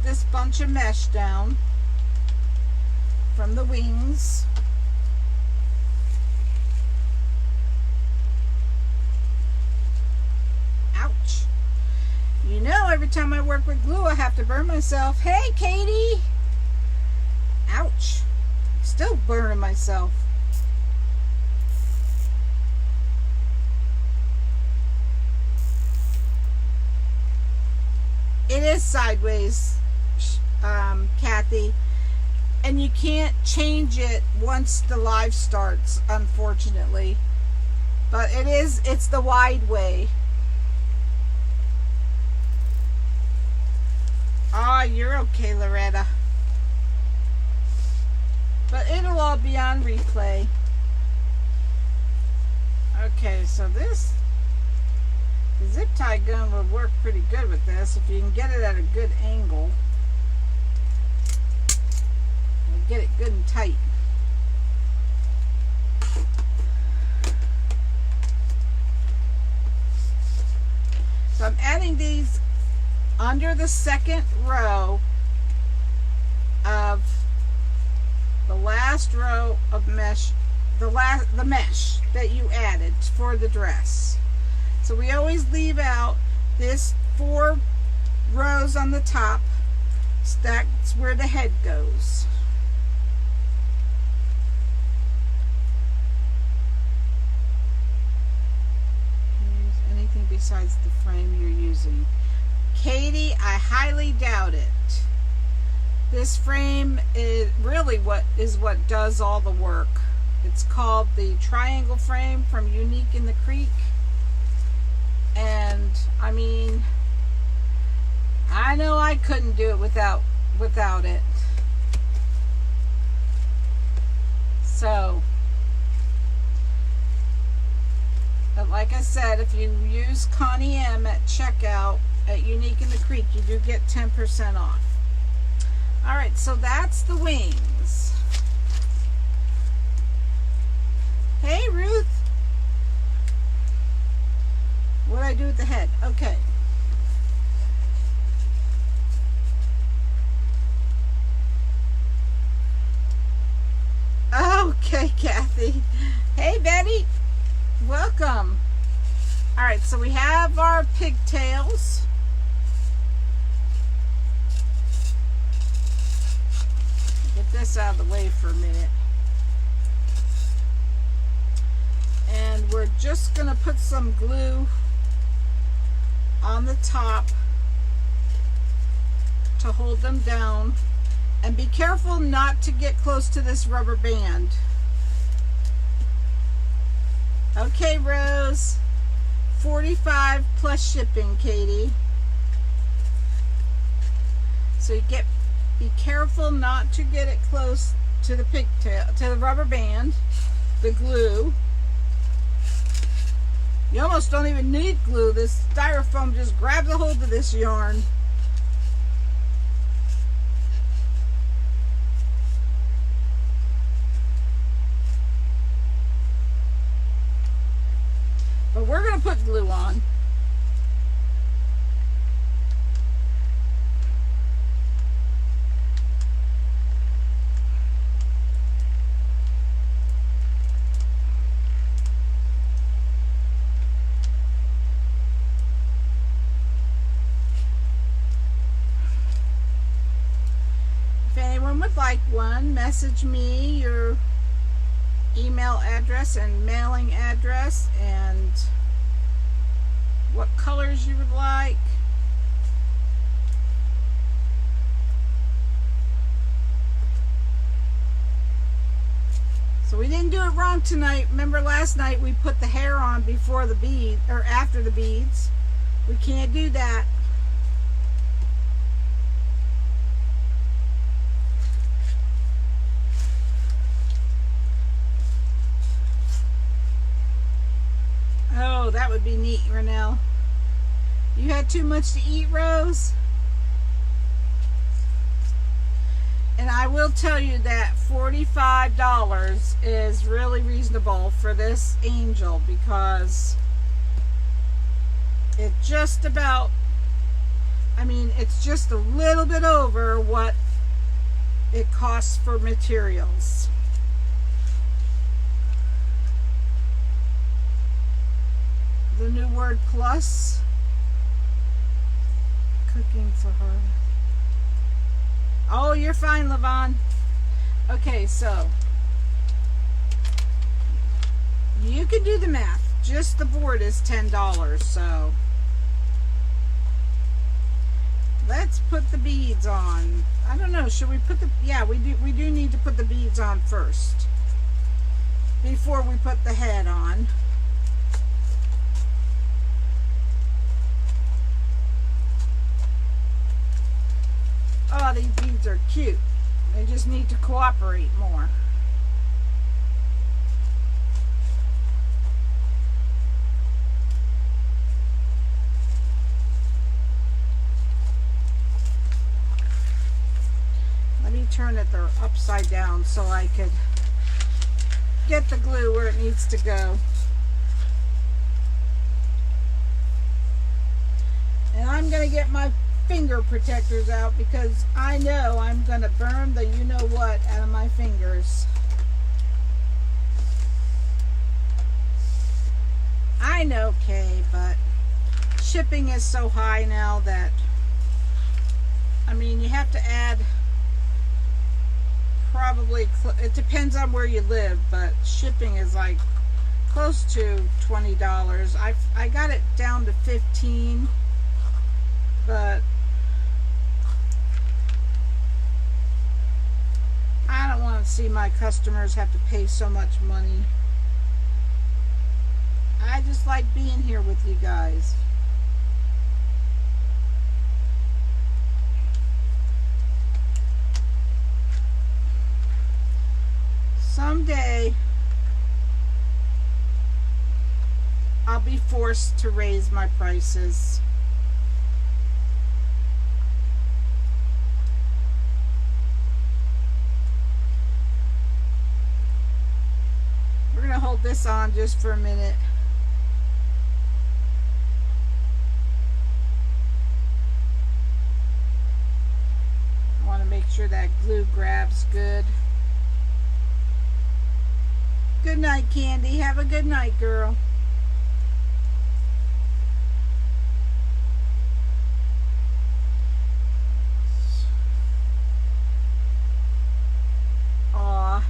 this bunch of mesh down from the wings. Ouch. You know, every time I work with glue, I have to burn myself. Hey, Katie. Ouch. Still burning myself. It is sideways, Kathy, and you can't change it once the live starts, unfortunately. But it's the wide way. Ah, you're okay, Loretta. But it'll all be on replay. Okay, so the zip tie gun will work pretty good with this if you can get it at a good angle. And get it good and tight. So I'm adding these under the second row of the last row of mesh, the mesh that you added for the dress. So we always leave out this 4 rows on the top. That's where the head goes. Use anything besides the frame you're using. Katie, I highly doubt it. This frame is really what does all the work. It's called the triangle frame from Unique in the Creek. And I mean, I know I couldn't do it without it. So, but like I said, if you use Connie M at checkout at Unique in the Creek, you do get 10% off. All right, so that's the wings. Hey, Ruth. What do I do with the head? Okay. Okay, Kathy. Hey, Betty. Welcome. All right, so we have our pigtails. Get this out of the way for a minute. And we're just going to put some glue on the top to hold them down. And be careful not to get close to this rubber band. Okay, Rose. $45 plus shipping, Katie. So you be careful not to get it close to the pigtail, to the rubber band, the glue. You almost don't even need glue. This styrofoam just grabs a hold of this yarn. But we're going to put glue on. If anyone would like one, message me your email address and mailing address and what colors you would like. So we didn't do it wrong tonight. Remember last night we put the hair on before the bead or after the beads. We can't do that. Oh, that would be neat, Renelle. You had too much to eat, Rose? And I will tell you that $45 is really reasonable for this angel because it just about, I mean, it's just a little bit over what it costs for materials. The new word plus. Cooking so hard. Oh, you're fine, Levon. Okay, so you can do the math. Just the board is $10, so let's put the beads on. I don't know, should we put the, yeah, we do need to put the beads on first before we put the head on. Oh, these beads are cute. They just need to cooperate more. Let me turn it there upside down so I could get the glue where it needs to go. And I'm going to get my finger protectors out because I know I'm going to burn the you-know-what out of my fingers. I know, Kay, but shipping is so high now that, I mean, you have to add probably, it depends on where you live, but shipping is like close to $20. I got it down to $15, but I don't want to see my customers have to pay so much money. I just like being here with you guys. Someday I'll be forced to raise my prices. Hold this on just for a minute. I want to make sure that glue grabs good. Good night, Candy. Have a good night, girl. Aw,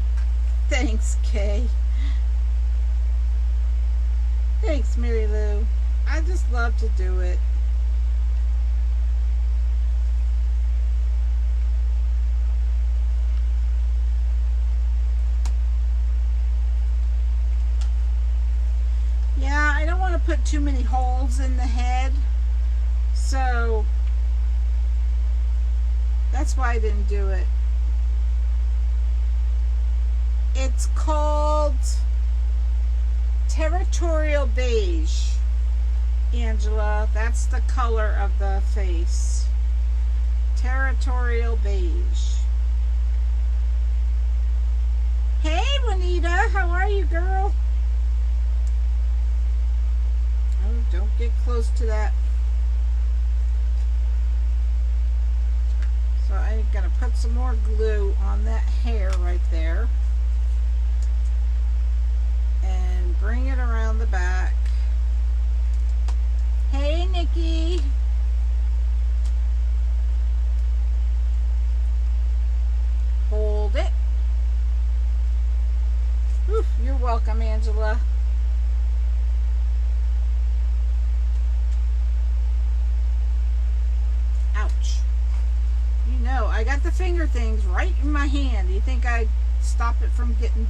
thanks, Kay. Thanks, Mary Lou. I just love to do it. Yeah, I don't want to put too many holes in the head, so that's why I didn't do it. It's called Territorial Beige. Angela. That's the color of the face. Territorial beige. Hey, Juanita. How are you, girl? Oh, don't get close to that. So I'm going to put some more glue on that hair right there. And bring it around the back. Hey, Nikki. Hold it. Oof, you're welcome, Angela. Ouch. You know, I got the finger things right in my hand. You think I'd stop it from getting...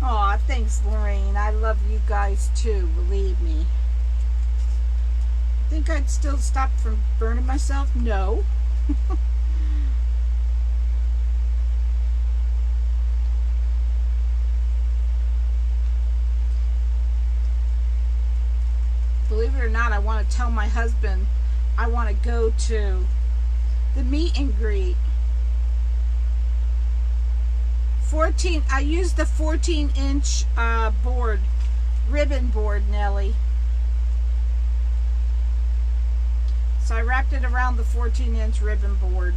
Aw, thanks, Lorraine. I love you guys too, believe me. Think I'd still stop from burning myself? No. Believe it or not, I want to tell my husband I want to go to the meet and greet. 14, I used the 14-inch board, ribbon board, Nellie. So I wrapped it around the 14-inch ribbon board.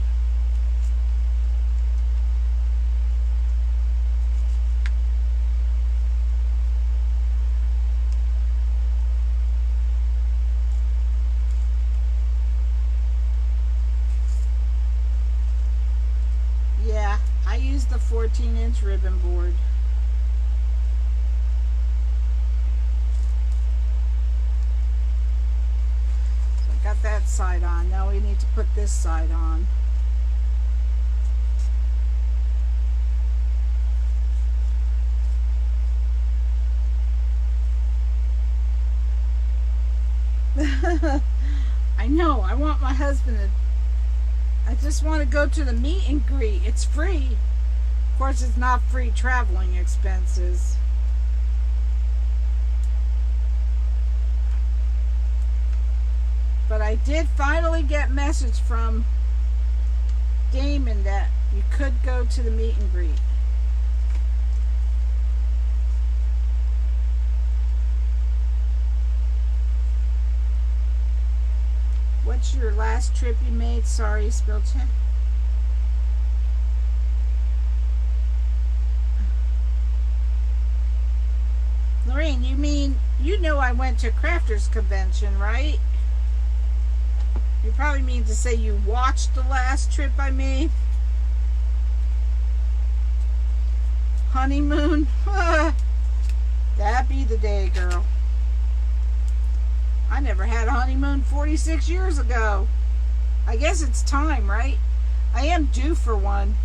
Yeah, I used the 14-inch ribbon board. Got that side on. Now we need to put this side on. I know. I want my husband to... I just want to go to the meet and greet. It's free. Of course, it's not free traveling expenses. But I did finally get a message from Damon that you could go to the meet and greet. What's your last trip you made? Sorry, spell check. Lorraine, you mean, you know I went to Crafters Convention, right? You probably mean to say you watched the last trip I made. Honeymoon? That'd be the day, girl. I never had a honeymoon 46 years ago. I guess it's time, right? I am due for one.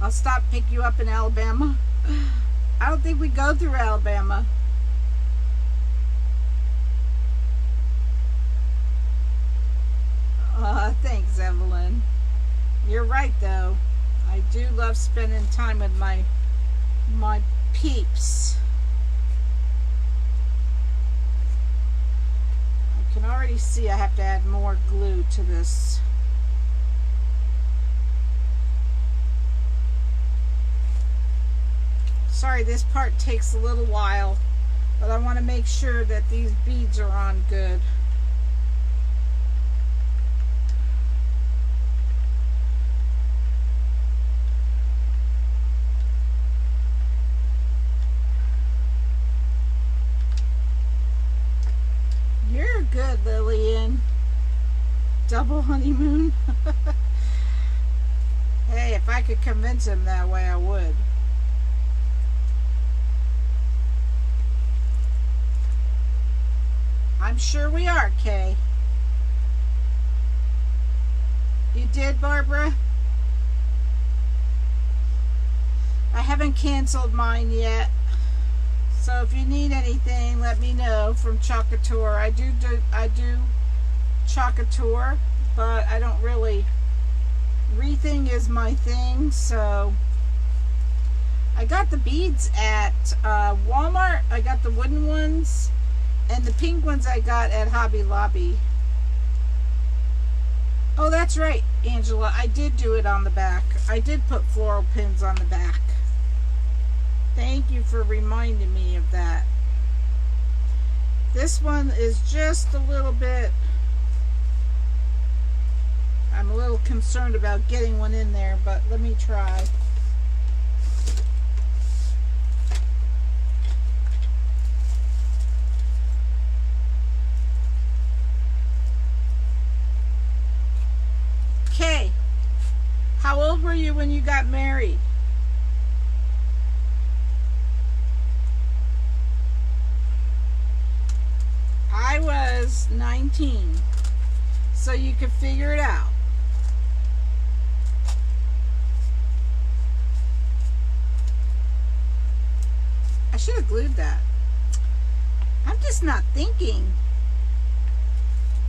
I'll stop, pick you up in Alabama. I don't think we go through Alabama. Thanks, Evelyn. You're right, though. I do love spending time with my peeps. I can already see I have to add more glue to this. Sorry, this part takes a little while, but I want to make sure that these beads are on good. You're good, Lillian. Double honeymoon. Hey, if I could convince him that way, I would. I'm sure we are, Kay. You did, Barbara? I haven't canceled mine yet. So if you need anything, let me know from Chocateur. I do Chocateur, but I don't really... Wreathing is my thing, so I got the beads at Walmart. I got the wooden ones, and the pink ones I got at Hobby Lobby. Oh, that's right, Angela. I did do it on the back. I did put floral pins on the back. Thank you for reminding me of that. This one is just a little bit... I'm a little concerned about getting one in there, but let me try. Okay. How old were you when you got married? I was 19. So you could figure it out. I should have glued that. I'm just not thinking.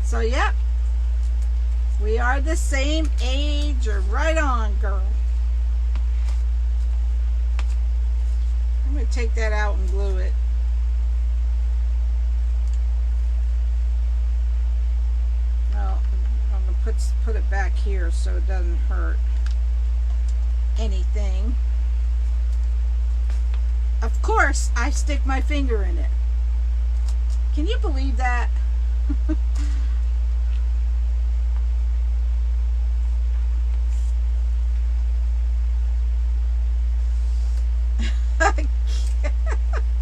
So, yep. We are the same age. Or right on, girl. I'm going to take that out and glue it. Well, I'm going to put it back here so it doesn't hurt anything. Of course, I stick my finger in it. Can you believe that?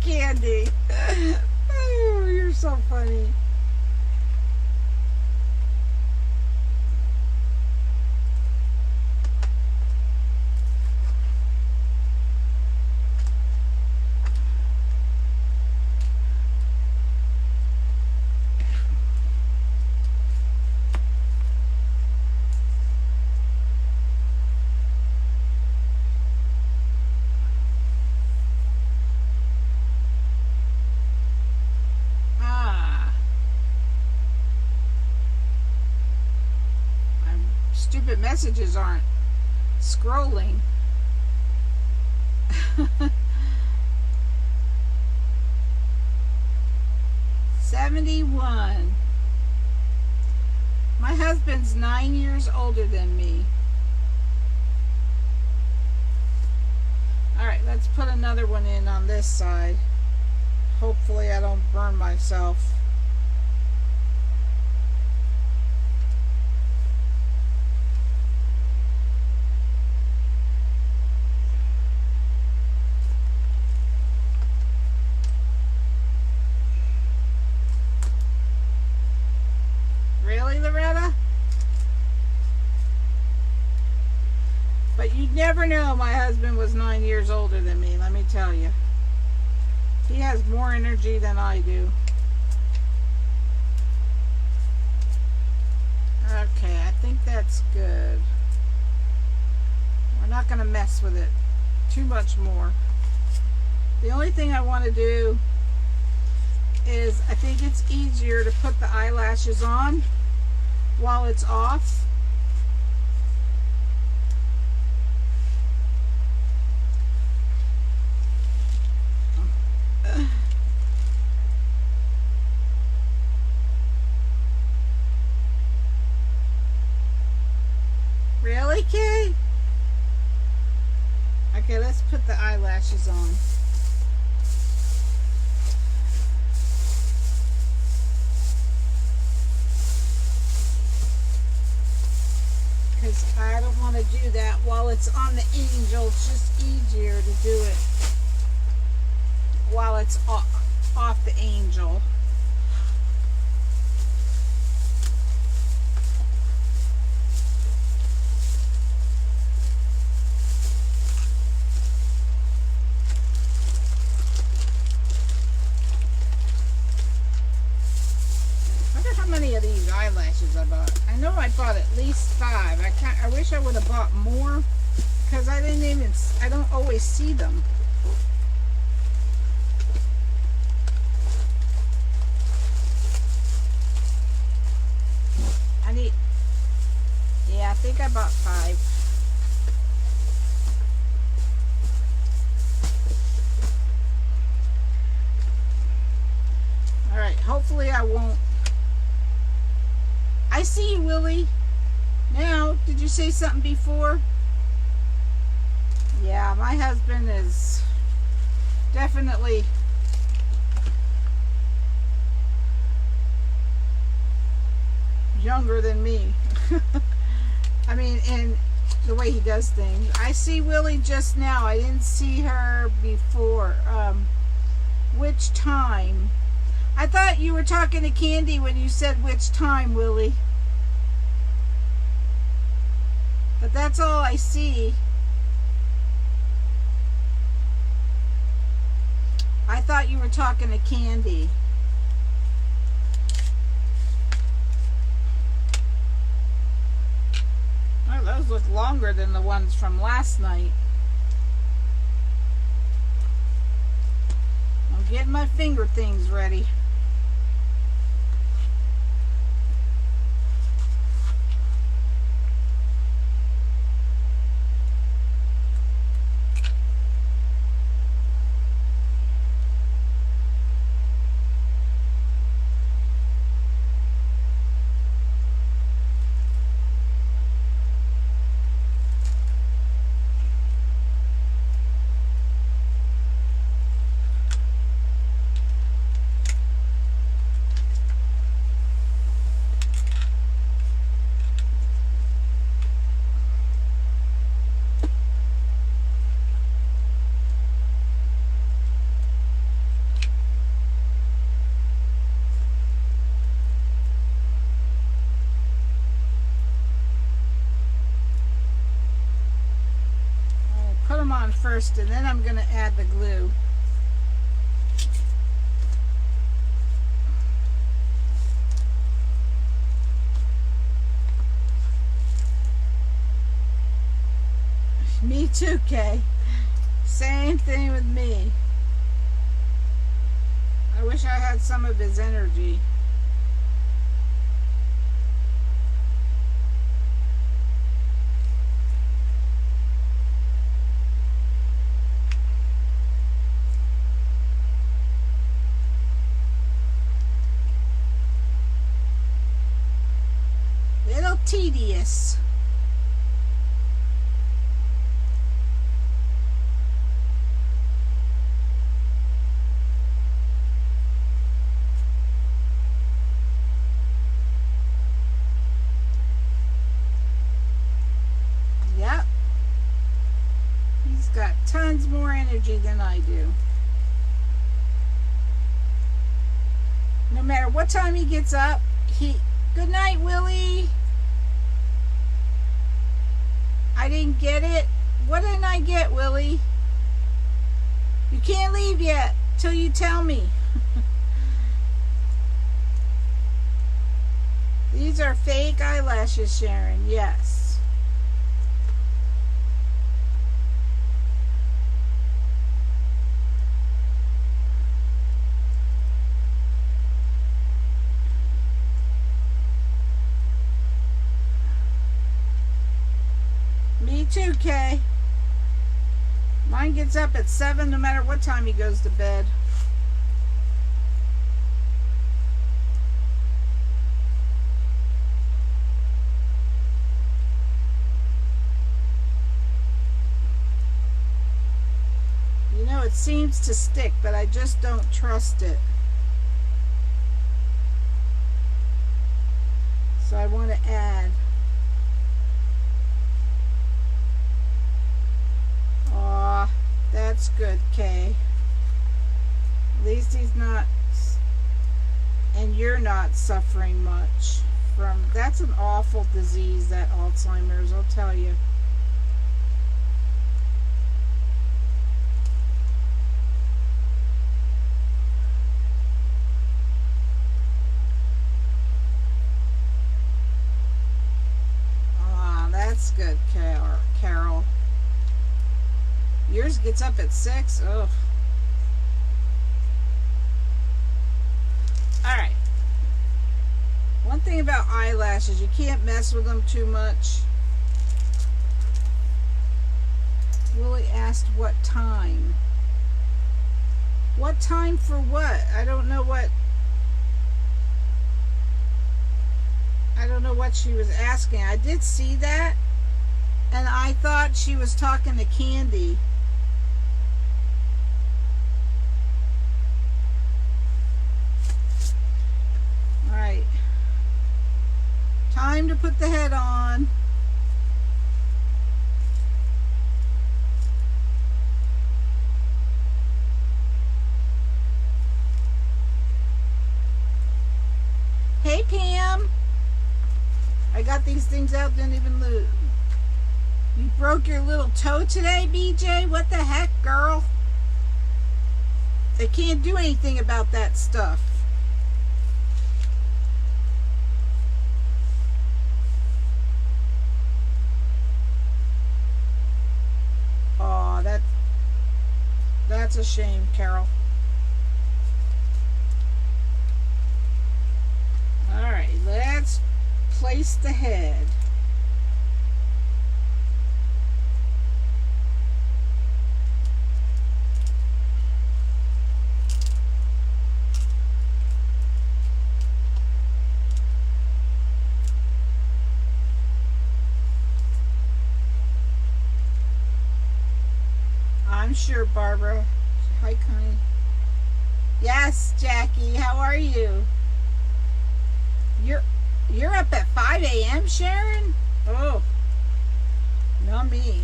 Candy. Oh, you're so funny. Stupid messages aren't scrolling. 71. My husband's 9 years older than me. Alright, let's put another one in on this side. Hopefully I don't burn myself. Really, Loretta? But you'd never know my husband was 9 years older than me, let me tell you. He has more energy than I do. Okay, I think that's good. We're not going to mess with it too much more. The only thing I want to do is I think it's easier to put the eyelashes on while it's off. Really, Kay? Okay, let's put the eyelashes on. Because I don't want to do that while it's on the angel. It's just easier to do it while it's off the angel. Many of these eyelashes I bought. I know I bought at least 5. I wish I would have bought more because I don't always see them. Yeah, I think I bought 5. I won't. I see you, Willie. Now, did you say something before? Yeah, my husband is definitely younger than me. I mean, in the way he does things. I see Willie just now. I didn't see her before. Which time? I thought you were talking to Candy when you said which time, Willie. But that's all I see. I thought you were talking to Candy. Oh, those look longer than the ones from last night. I'm getting my finger things ready. Put them on first, and then I'm going to add the glue. Me too, Kay. Same thing with me. I wish I had some of his energy. Little tedious. Yep. He's got tons more energy than I do. No matter what time he gets up, good night, Willie. I didn't get it. What didn't I get, Willie? You can't leave yet till you tell me. These are fake eyelashes, Sharon. Yes. Me too, Kay. Mine gets up at 7 no matter what time he goes to bed. You know, it seems to stick, but I just don't trust it. So I want to add. Aw, that's good, Kay. At least he's not, and you're not suffering much from, that's an awful disease, that Alzheimer's, I'll tell you. Ah, that's good, Carol. Yours gets up at 6. Ugh. Alright. One thing about eyelashes, you can't mess with them too much. Willie asked what time. What time for what? I don't know what. I don't know what she was asking. I did see that, and I thought she was talking to Candy. All right. Time to put the head on. Hey, Pam. I got these things out, didn't even lose. You broke your little toe today, BJ? What the heck, girl? They can't do anything about that stuff. Aw, that's a shame, Carol. Alright, let's place the head. I'm sure, Barbara. Hi, Connie. Yes, Jackie, how are you? You're up at 5 a.m., Sharon? Oh, not me.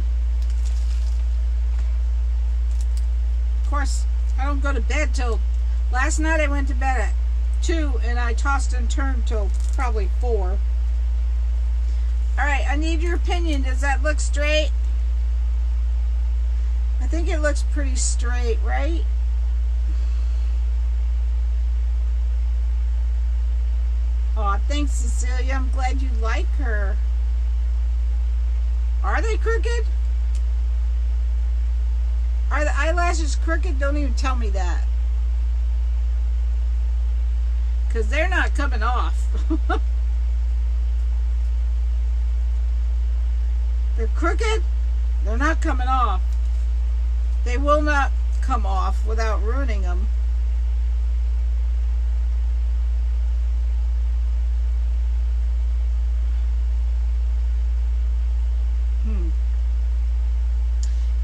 Of course, I don't go to bed till... Last night I went to bed at 2 and I tossed and turned till probably 4. Alright, I need your opinion. Does that look straight? I think it looks pretty straight, right? Aw, thanks, Cecilia. I'm glad you like her. Are they crooked? Are the eyelashes crooked? Don't even tell me that. Because they're not coming off. They're crooked. They're not coming off. They will not come off without ruining them.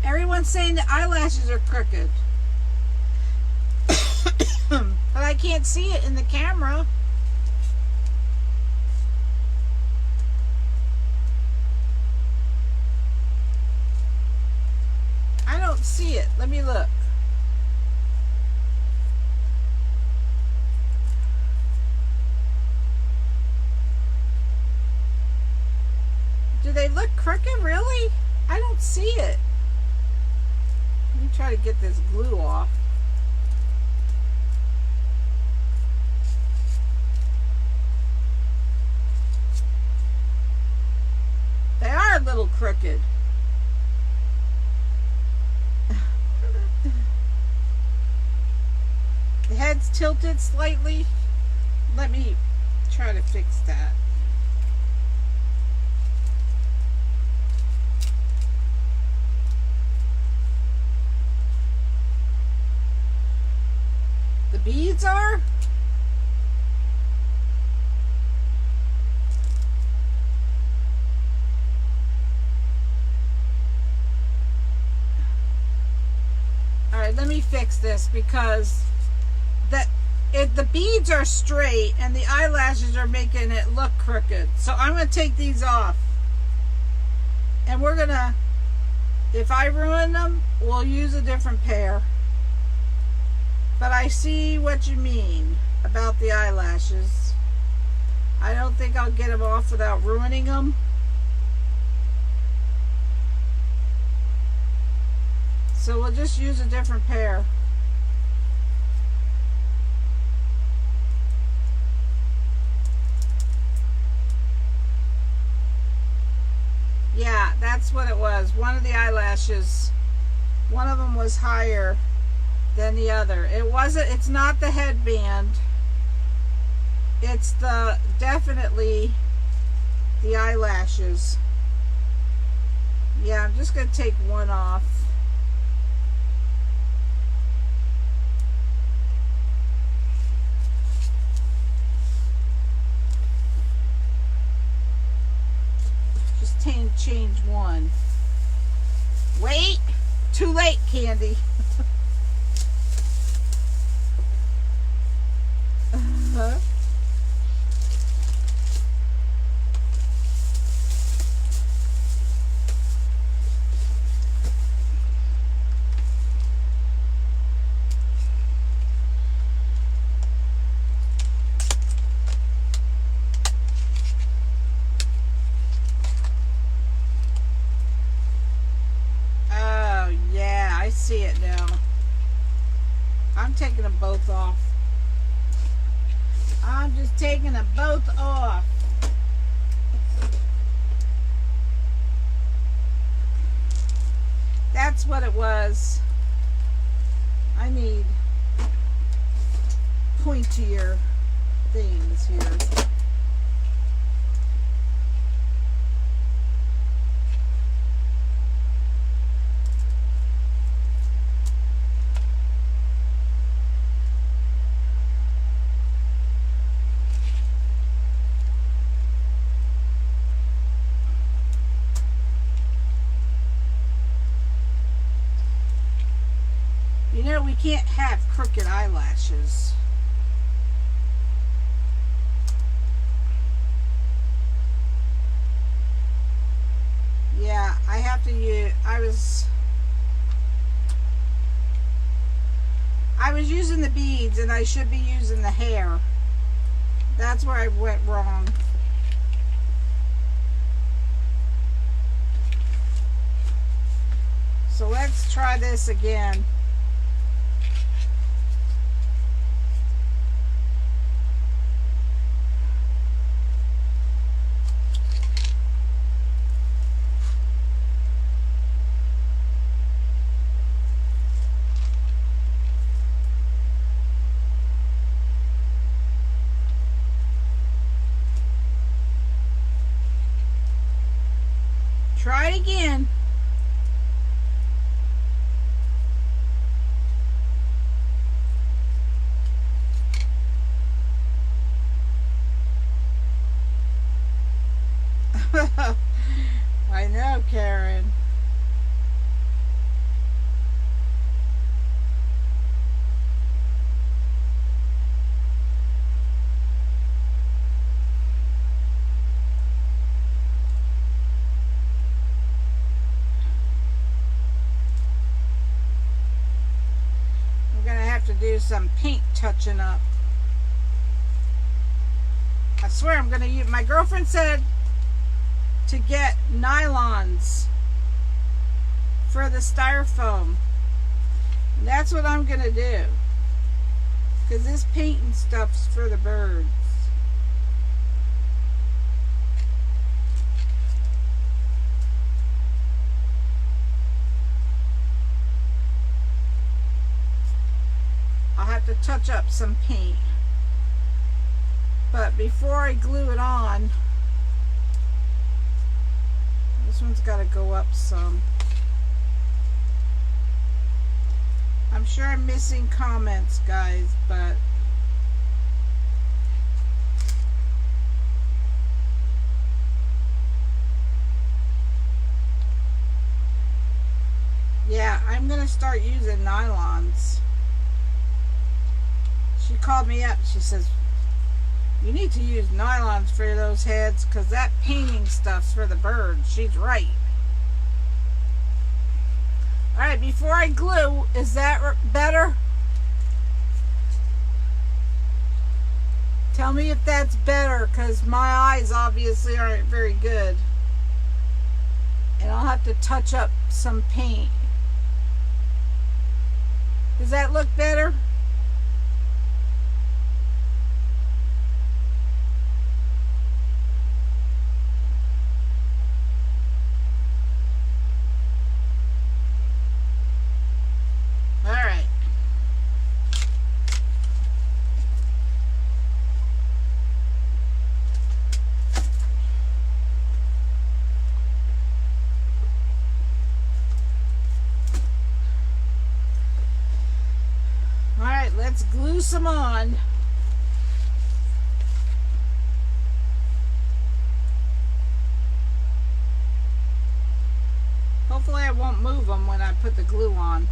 Everyone's saying the eyelashes are crooked. But I can't see it in the camera. I don't see it. Let me look. Do they look crooked, really? I don't see it. Let me try to get this glue off. They are a little crooked. The head's tilted slightly. Let me try to fix that. The beads are? Alright, let me fix this because the beads are straight and the eyelashes are making it look crooked. So I'm going to take these off. And we're going to, if I ruin them, we'll use a different pair. But I see what you mean about the eyelashes. I don't think I'll get them off without ruining them. So we'll just use a different pair. Yeah, that's what it was. One of the eyelashes, one of them was higher than the other. It's not the headband. It's definitely the eyelashes. Yeah, I'm just going to take one off. on. Wait, too late, Candy. Uh-huh. Oh, yeah, I see it now. I'm taking them both off. I'm just taking them both off. That's what it was. I need pointier things here. You know, we can't have crooked eyelashes. Yeah, I have to use, I was using the beads and I should be using the hair. That's where I went wrong. So let's try this again. Try it again. I know, Karen. To do some paint touching up. I swear I'm gonna use, my girlfriend said to get nylons for the styrofoam, and that's what I'm gonna do, because this painting stuff's for the birds. I'll have to touch up some paint, but before I glue it on, this one's got to go up some. I'm sure I'm missing comments, guys, but yeah, I'm gonna start using nylons. She called me up. She says, you need to use nylons for those heads, because that painting stuff's for the birds. She's right. Alright, before I glue, is that better? Tell me if that's better, because my eyes obviously aren't very good. And I'll have to touch up some paint. Does that look better? Let's glue some on. Hopefully I won't move them when I put the glue on.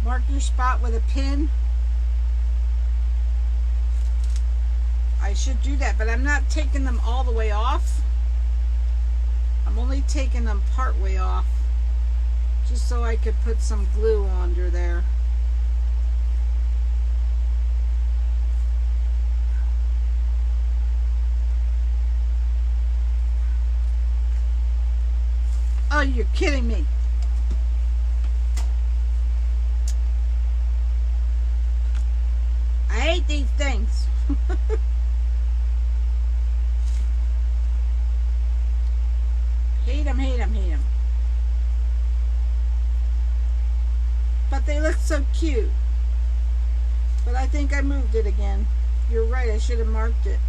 Mark your spot with a pin. I should do that, but I'm not taking them all the way off. I'm only taking them part way off, just so I could put some glue under there. Oh, you're kidding me. I hate these things. Hate them, hate them, hate them. But they look so cute. But I think I moved it again. You're right, I should have marked it.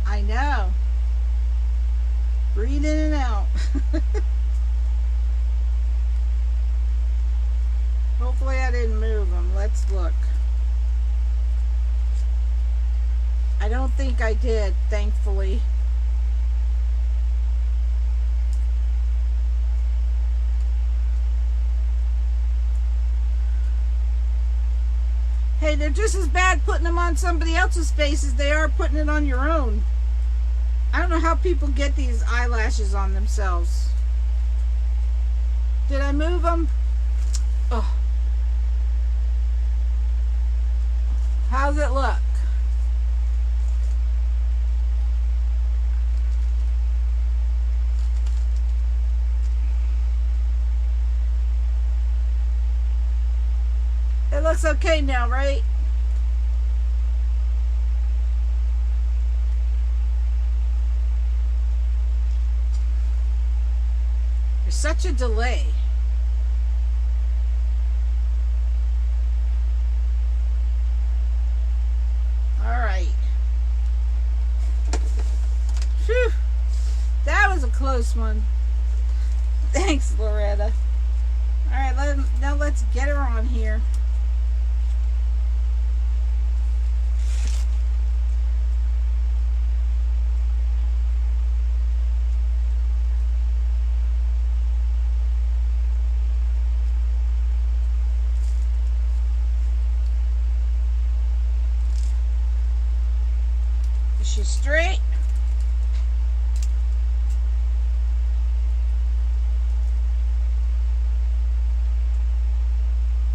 I know. Breathe in and out. Hopefully I didn't move them. Let's look. I don't think I did, thankfully. Hey, they're just as bad putting them on somebody else's face as they are putting it on your own. I don't know how people get these eyelashes on themselves. Did I move them? Oh. How's it look? It looks okay now, right? There's such a delay. All right. Whew. That was a close one. Thanks, Loretta. All right, now let's get her on here. Is she straight?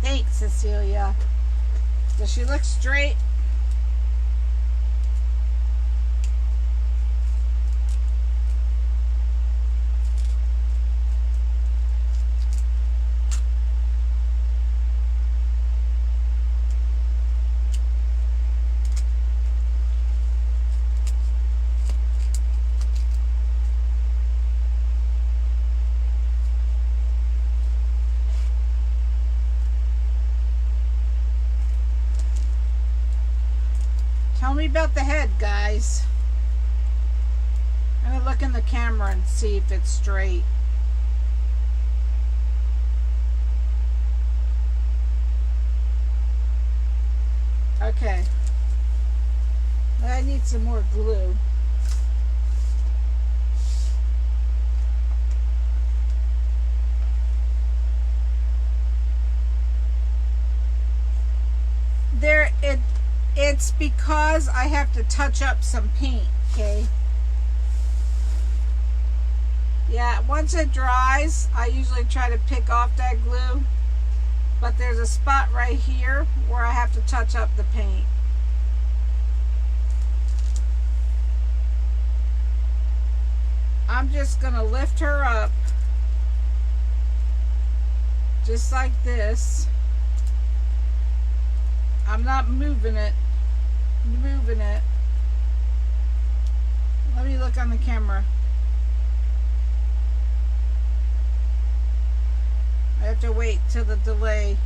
Thanks, Cecilia. Does she look straight? Tell me about the head, guys. I'm going to look in the camera and see if it's straight. Okay. I need some more glue. It's because I have to touch up some paint, okay? Yeah, once it dries, I usually try to pick off that glue, but there's a spot right here where I have to touch up the paint. I'm just gonna lift her up just like this. I'm not moving it. Let me look on the camera. I have to wait till the delay.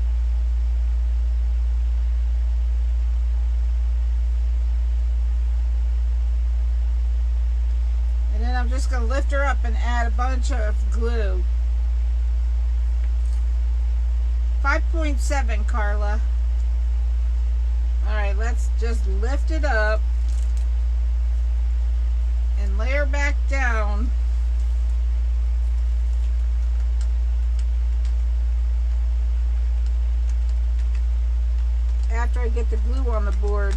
And then I'm just going to lift her up and add a bunch of glue. 5.7, Carla. Alright, let's just lift it up and lay her back down. After I get the glue on the board.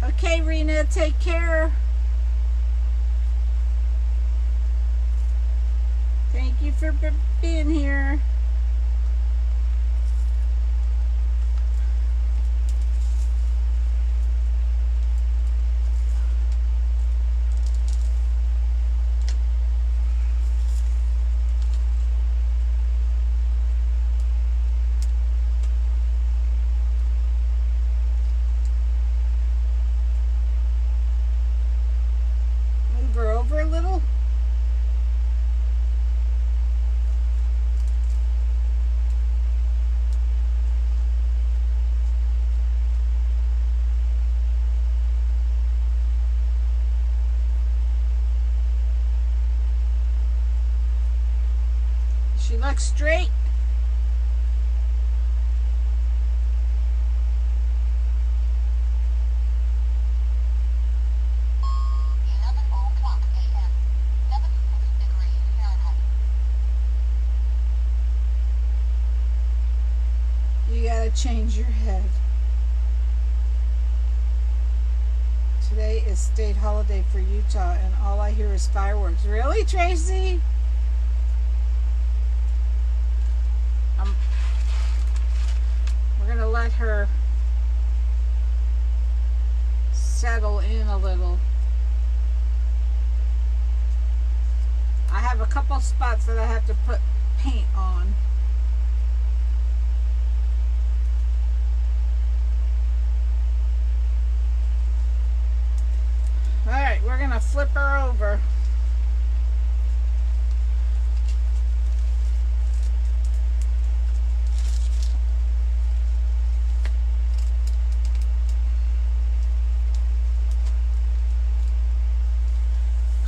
Okay, Rena, take care. Thank you for being here. Move her over a little. She looks straight. You gotta change your head. Today is state holiday for Utah and all I hear is fireworks. Really, Tracy? We're gonna let her settle in a little. I have a couple spots that I have to put paint on. Alright, we're gonna flip her over.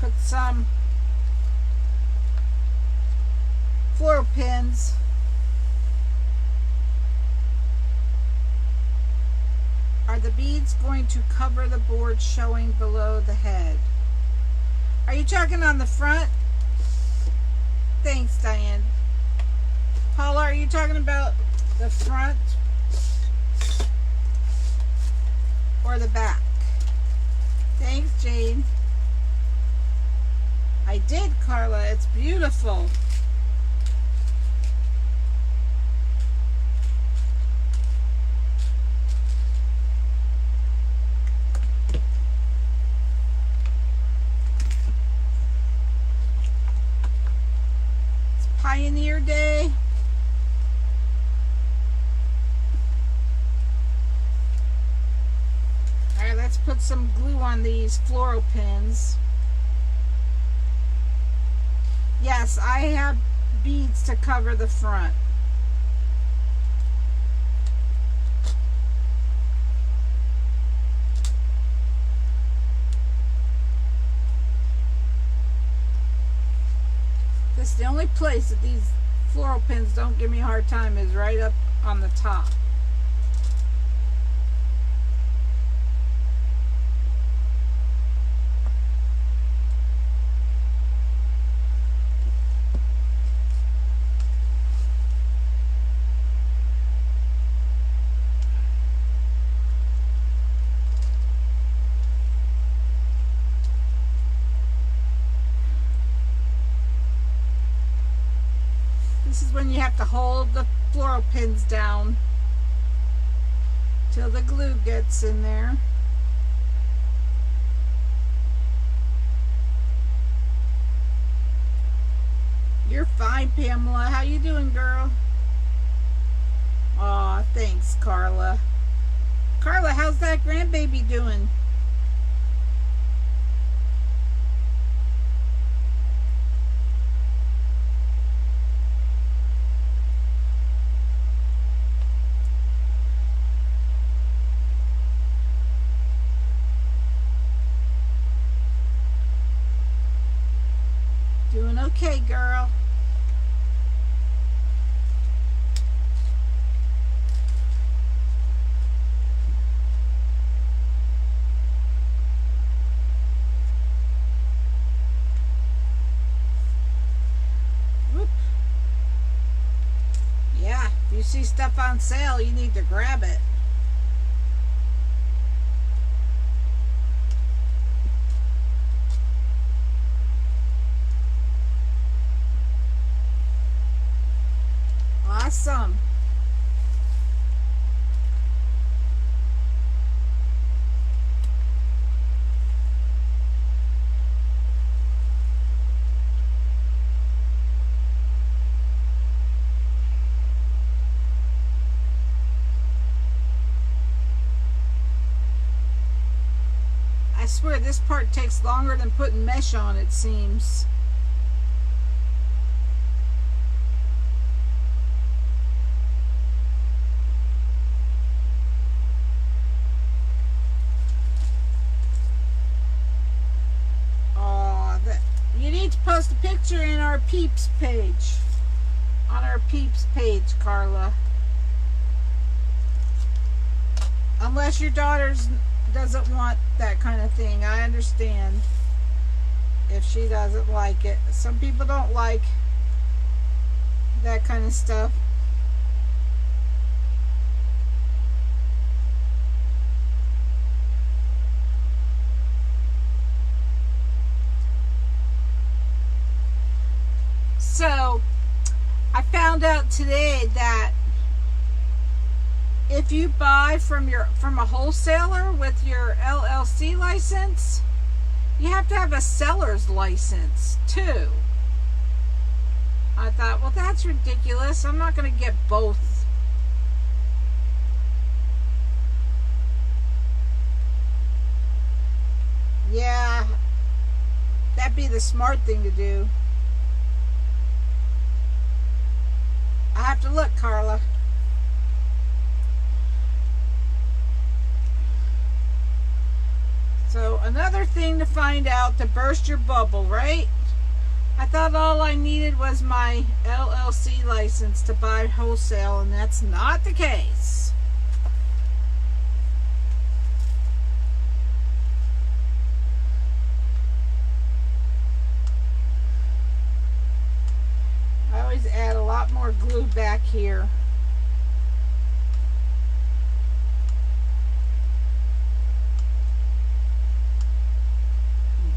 Put some floral pins Are the beads going to cover the board showing below the head? Are you talking on the front? Thanks, Diane. Paula, are you talking about the front or the back? Thanks, Jane. I did, Carla. It's beautiful. It's Pioneer Day. All right, let's put some glue on these floral pins. Yes, I have beads to cover the front. This is the only place that these floral pins don't give me a hard time is right up on the top. have to hold the floral pins down till the glue gets in there. You're fine, Pamela. How you doing, girl? Aw, thanks, Carla. Carla, how's that grandbaby doing? Doing okay, girl. Yeah, if you see stuff on sale, you need to grab it. Awesome. I swear this part takes longer than putting mesh on, it seems. You need to post a picture in our Peeps page. On our Peeps page, Carla. Unless your daughter doesn't want that kind of thing. I understand if she doesn't like it. Some people don't like that kind of stuff. So, I found out today that if you buy from a wholesaler with your LLC license, you have to have a seller's license too. I thought, well, that's ridiculous. I'm not going to get both. Yeah, that'd be the smart thing to do. I have to look, Carla. So another thing to find out to burst your bubble, right? I thought all I needed was my LLC license to buy wholesale, and that's not the case. I always add a lot more glue back here.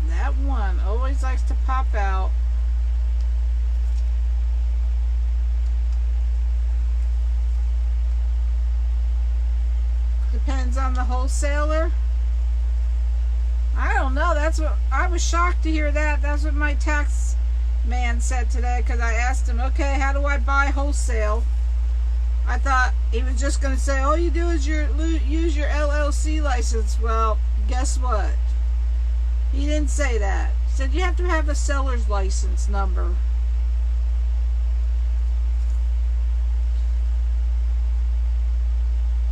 That one always likes to pop out. Depends on the wholesaler. I don't know. That's what I was shocked to hear that. That's what my tax man said today, because I asked him, okay, how do I buy wholesale? I thought he was just going to say, all you do is use your LLC license. Well, guess what? He didn't say that. He said you have to have a seller's license number.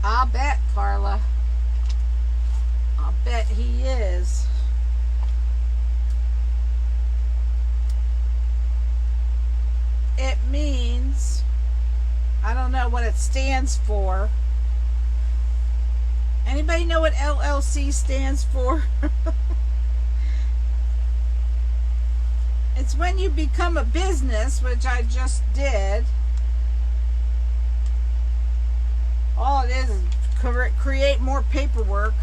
I'll bet, Carla. I'll bet he is. It means, I don't know what it stands for. Anybody know what LLC stands for? It's when you become a business, which I just did. All it is create more paperwork.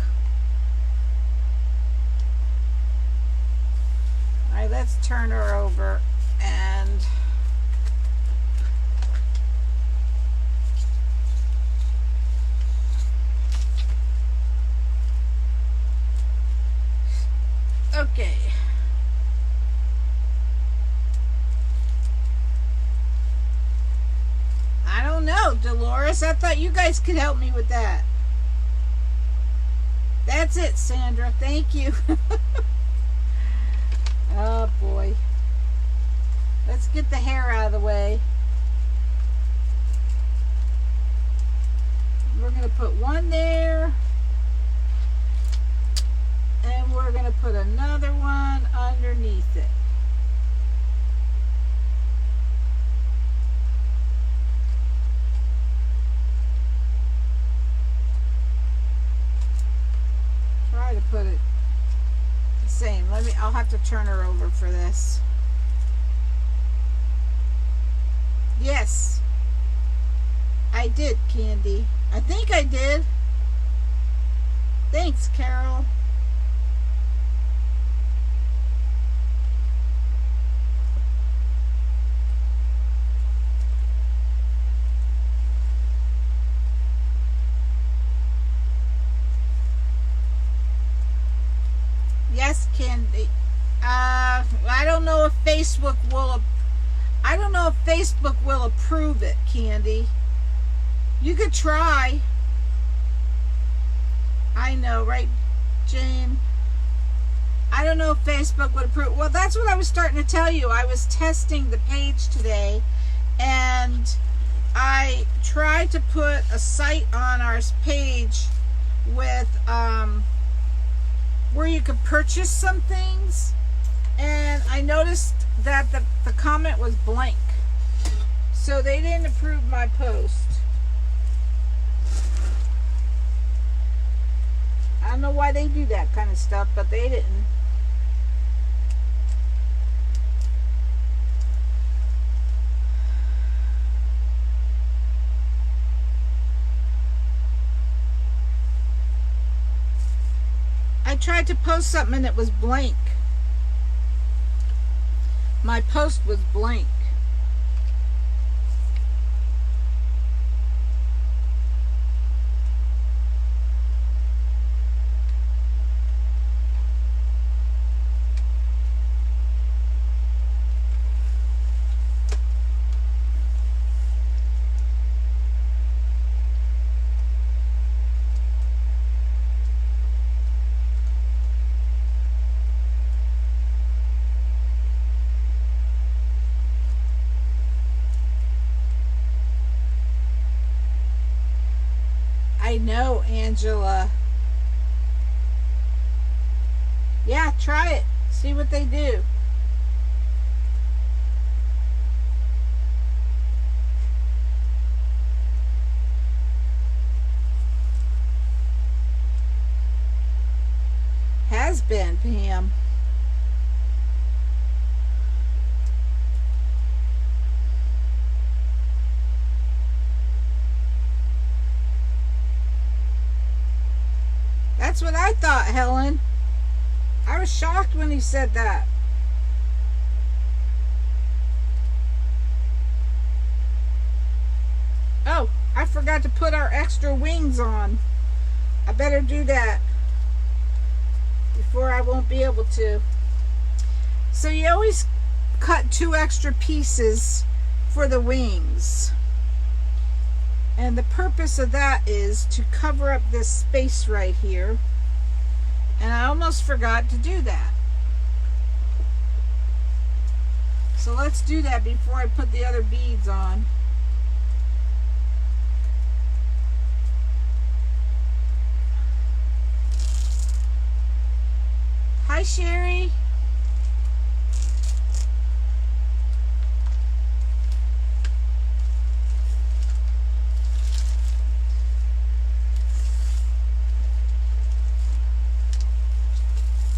Alright, let's turn her over and Yes, I thought you guys could help me with that. That's it, Sandra. Thank you. Oh, boy. Let's get the hair out of the way. We're going to put one there. And we're going to put another one underneath it. Try to put it the same. I'll have to turn her over for this. Yes. I did, Candy. I think I did. Thanks, Carol. Yes, Candy. I don't know if Facebook will. I don't know if Facebook will approve it, Candy. You could try. I know, right, Jane? I don't know if Facebook would approve. Well, that's what I was starting to tell you. I was testing the page today, and I tried to put a site on our page with where you could purchase some things, and I noticed that the comment was blank, so they didn't approve my post. I don't know why they do that kind of stuff, but they didn't. I tried to post something and it was blank. My post was blank. I know, Angela. Yeah, try it. See what they do. Has been, Pam. That's what I thought, Helen. I was shocked when he said that. Oh, I forgot to put our extra wings on. I better do that before I won't be able to. So you always cut 2 extra pieces for the wings. And the purpose of that is to cover up this space right here. And I almost forgot to do that. So let's do that before I put the other beads on. Hi, Sherry.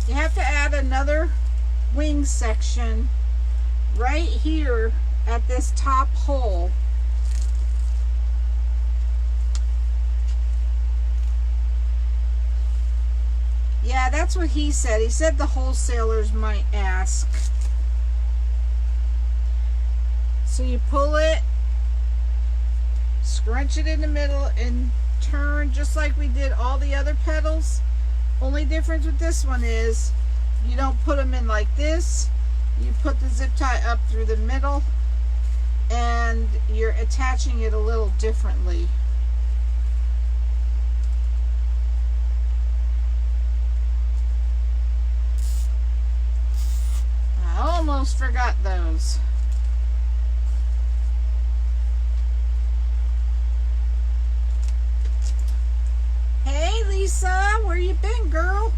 You have to add another wing section right here at this top hole. Yeah, that's what he said. He said the wholesalers might ask. So you pull it, scrunch it in the middle, and turn just like we did all the other petals. Only difference with this one is you don't put them in like this. You put the zip tie up through the middle, and you're attaching it a little differently. almost forgot those. Hey Lisa, where you been, girl?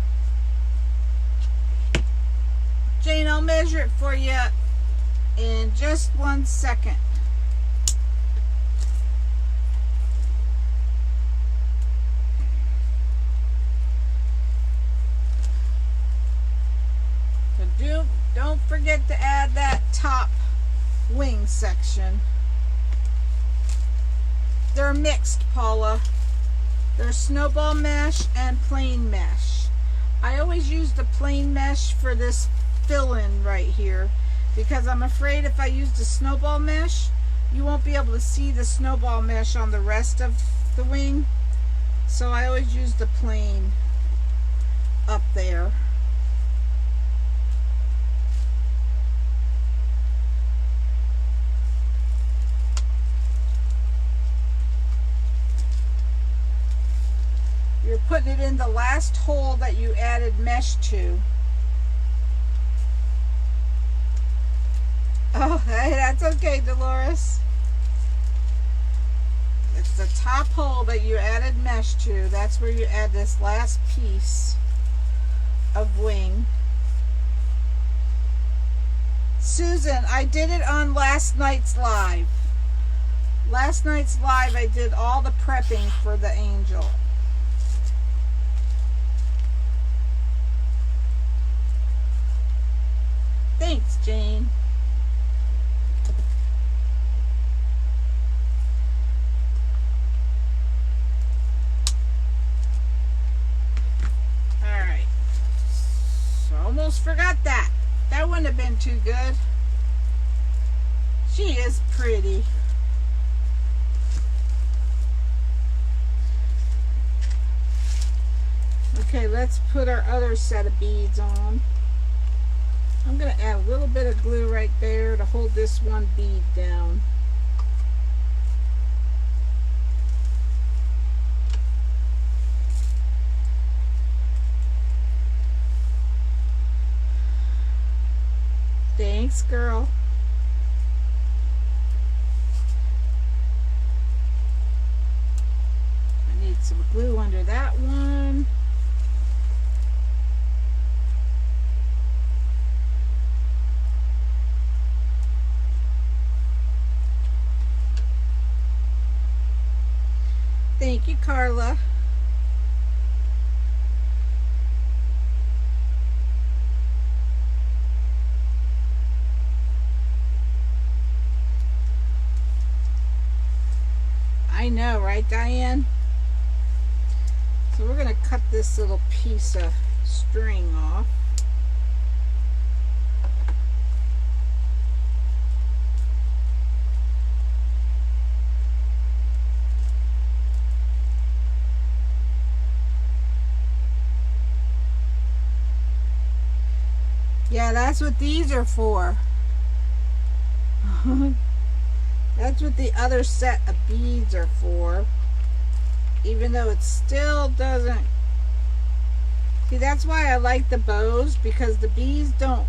Jane, I'll measure it for you in just 1 second. So don't forget to add that top wing section. They're mixed, Paula. They're snowball mesh and plain mesh. I always use the plain mesh for this fill-in right here because I'm afraid if I use the snowball mesh, you won't be able to see the snowball mesh on the rest of the wing. So I always use the plain up there. You're putting it in the last hole that you added mesh to. Oh, hey, that's okay, Dolores. It's the top hole that you added mesh to. That's where you add this last piece of wing. Susan, I did it on last night's live. Last night's live, I did all the prepping for the angel. Thanks, Jane. Alright. So almost forgot that. That wouldn't have been too good. She is pretty. Okay, let's put our other set of beads on. I'm going to add a little bit of glue right there to hold this one bead down. Thanks, girl. I need some glue under that one. Thank you, Carla. I know, right, Diane? So we're going to cut this little piece of string off. Yeah, that's what these are for. That's what the other set of beads are for. Even though it still doesn't... See, that's why I like the bows, because the beads don't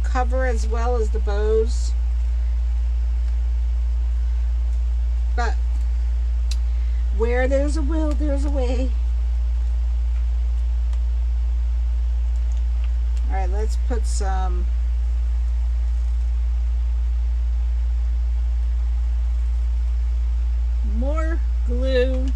cover as well as the bows. But where there's a will, there's a way. Alright, let's put some more glue.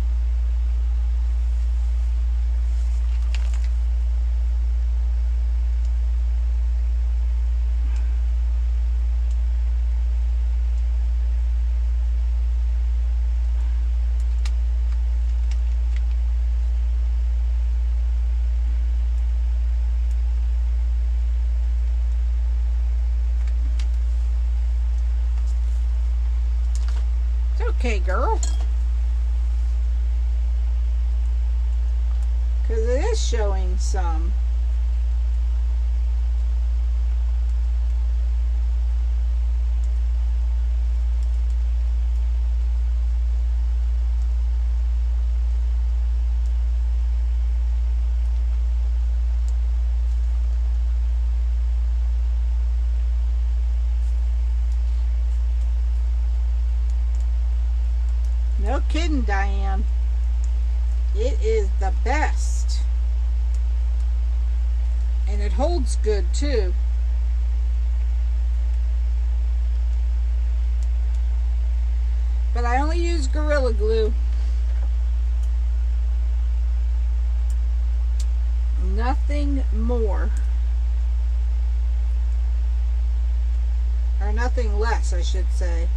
Okay, girl. Because it is showing some. No kidding, Diane. It is the best. And it holds good too. But I only use Gorilla Glue. Nothing more. Or nothing less, I should say.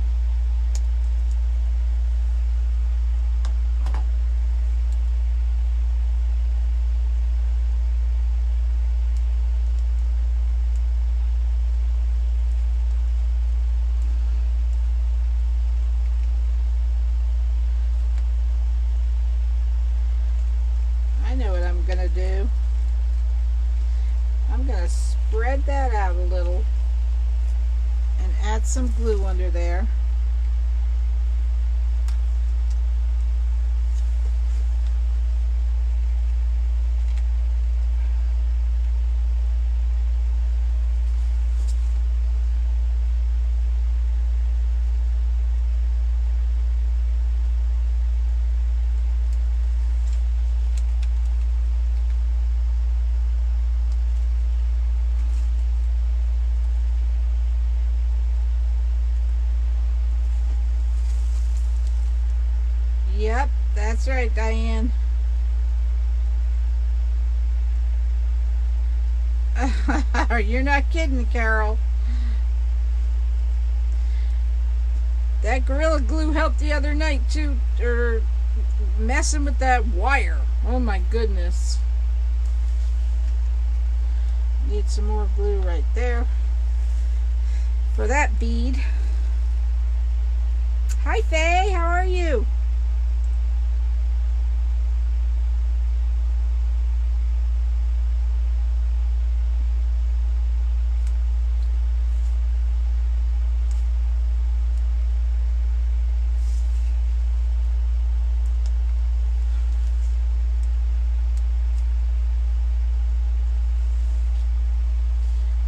I know what I'm gonna do. I'm gonna spread that out a little and add some glue under there. Yep, that's right, Diane. You're not kidding, Carol. That Gorilla Glue helped the other night too, or messing with that wire. Oh my goodness. Need some more glue right there for that bead. Hi Faye, how are you?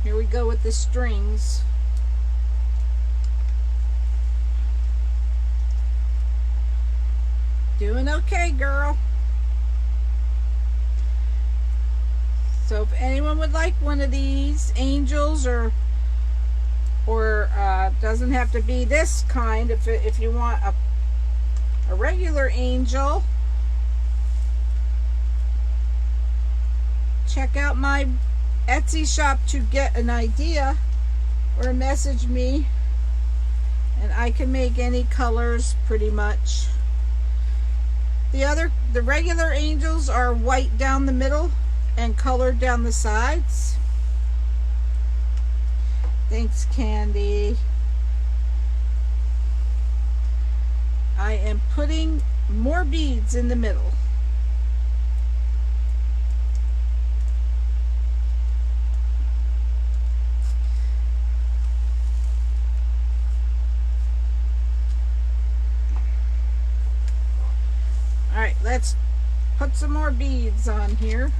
Here we go with the strings. Doing okay, girl. So if anyone would like one of these angels, or doesn't have to be this kind, if you want a regular angel, check out my Etsy shop to get an idea, or message me and I can make any colors pretty much. The regular angels are white down the middle and colored down the sides. Thanks, Candy. I am putting more beads in the middle. Alright, let's put some more beads on here.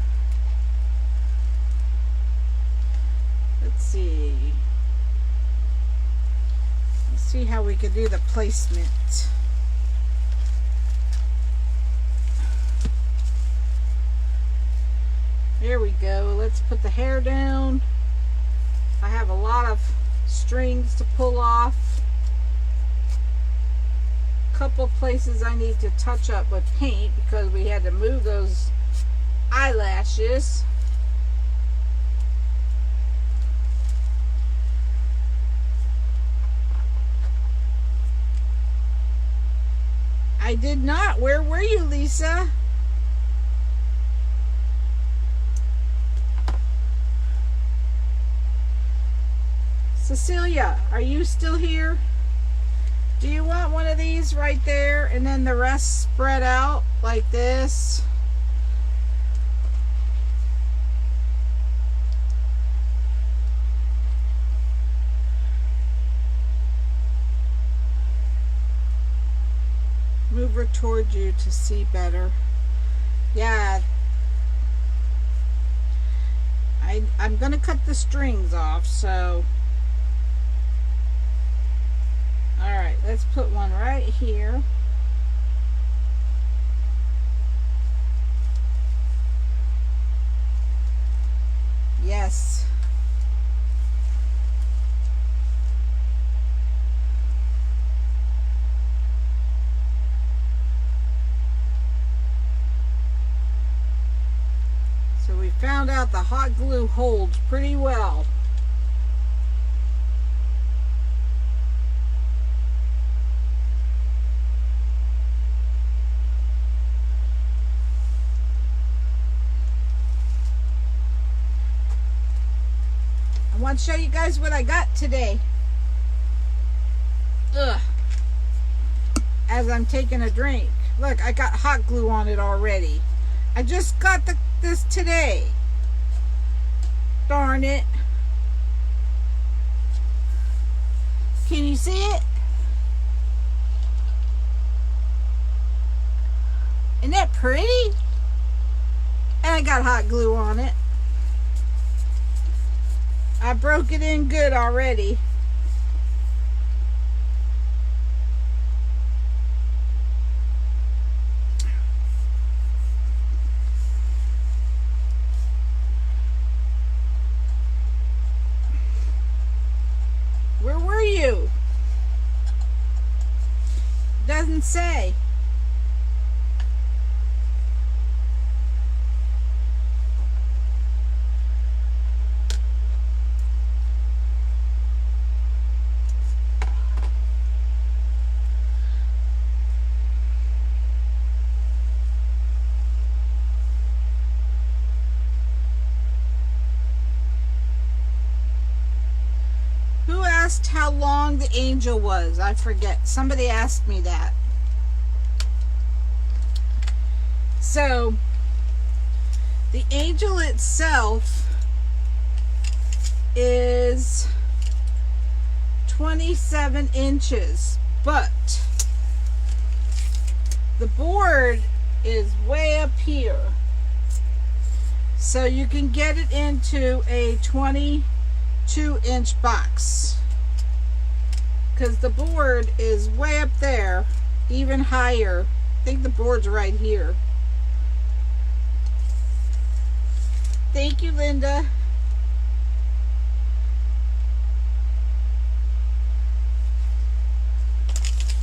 Let's see. Let's see how we could do the placement. There we go. Let's put the hair down. I have a lot of strings to pull off. Couple places I need to touch up with paint because we had to move those eyelashes. I did not. Where were you, Lisa? Cecilia, are you still here? Do you want one of these right there and then the rest spread out like this? Move her toward you to see better. Yeah. I'm gonna cut the strings off, so alright, let's put one right here. found out the hot glue holds pretty well. I want to show you guys what I got today. Ugh. As I'm taking a drink. Look, I got hot glue on it already. I just got this today. Darn it. Can you see it? Isn't that pretty? And I got hot glue on it. I broke it in good already. Where were you? Doesn't say. Asked how long the angel was. I forget. Somebody asked me that. So the angel itself is 27 inches, but the board is way up here, so you can get it into a 22-inch box. Because the board is way up there, even higher. I think the board's right here. Thank you, Linda.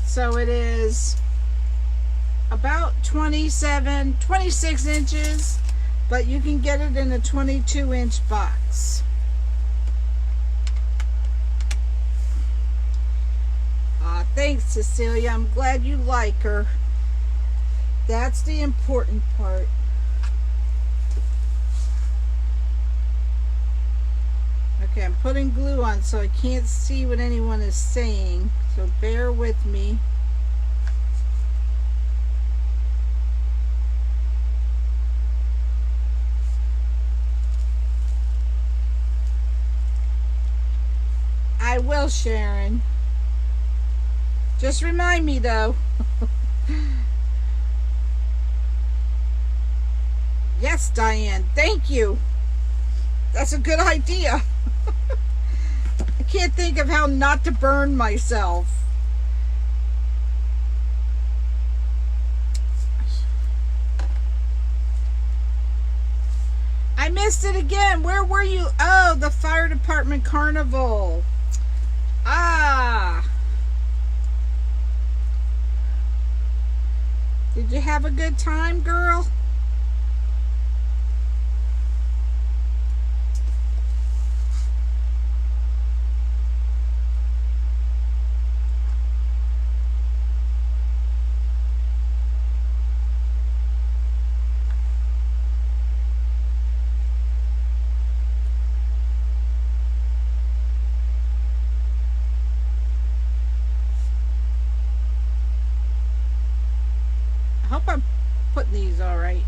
So it is about 26 inches, but you can get it in a 22-inch box. Thanks, Cecilia. I'm glad you like her. That's the important part. Okay, I'm putting glue on so I can't see what anyone is saying, so bear with me. I will, Sharon. Just remind me, though. Yes, Diane. Thank you. That's a good idea. I can't think of how not to burn myself. I missed it again. Where were you? Oh, the fire department carnival. Ah. Did you have a good time, girl? I hope I'm putting these all right.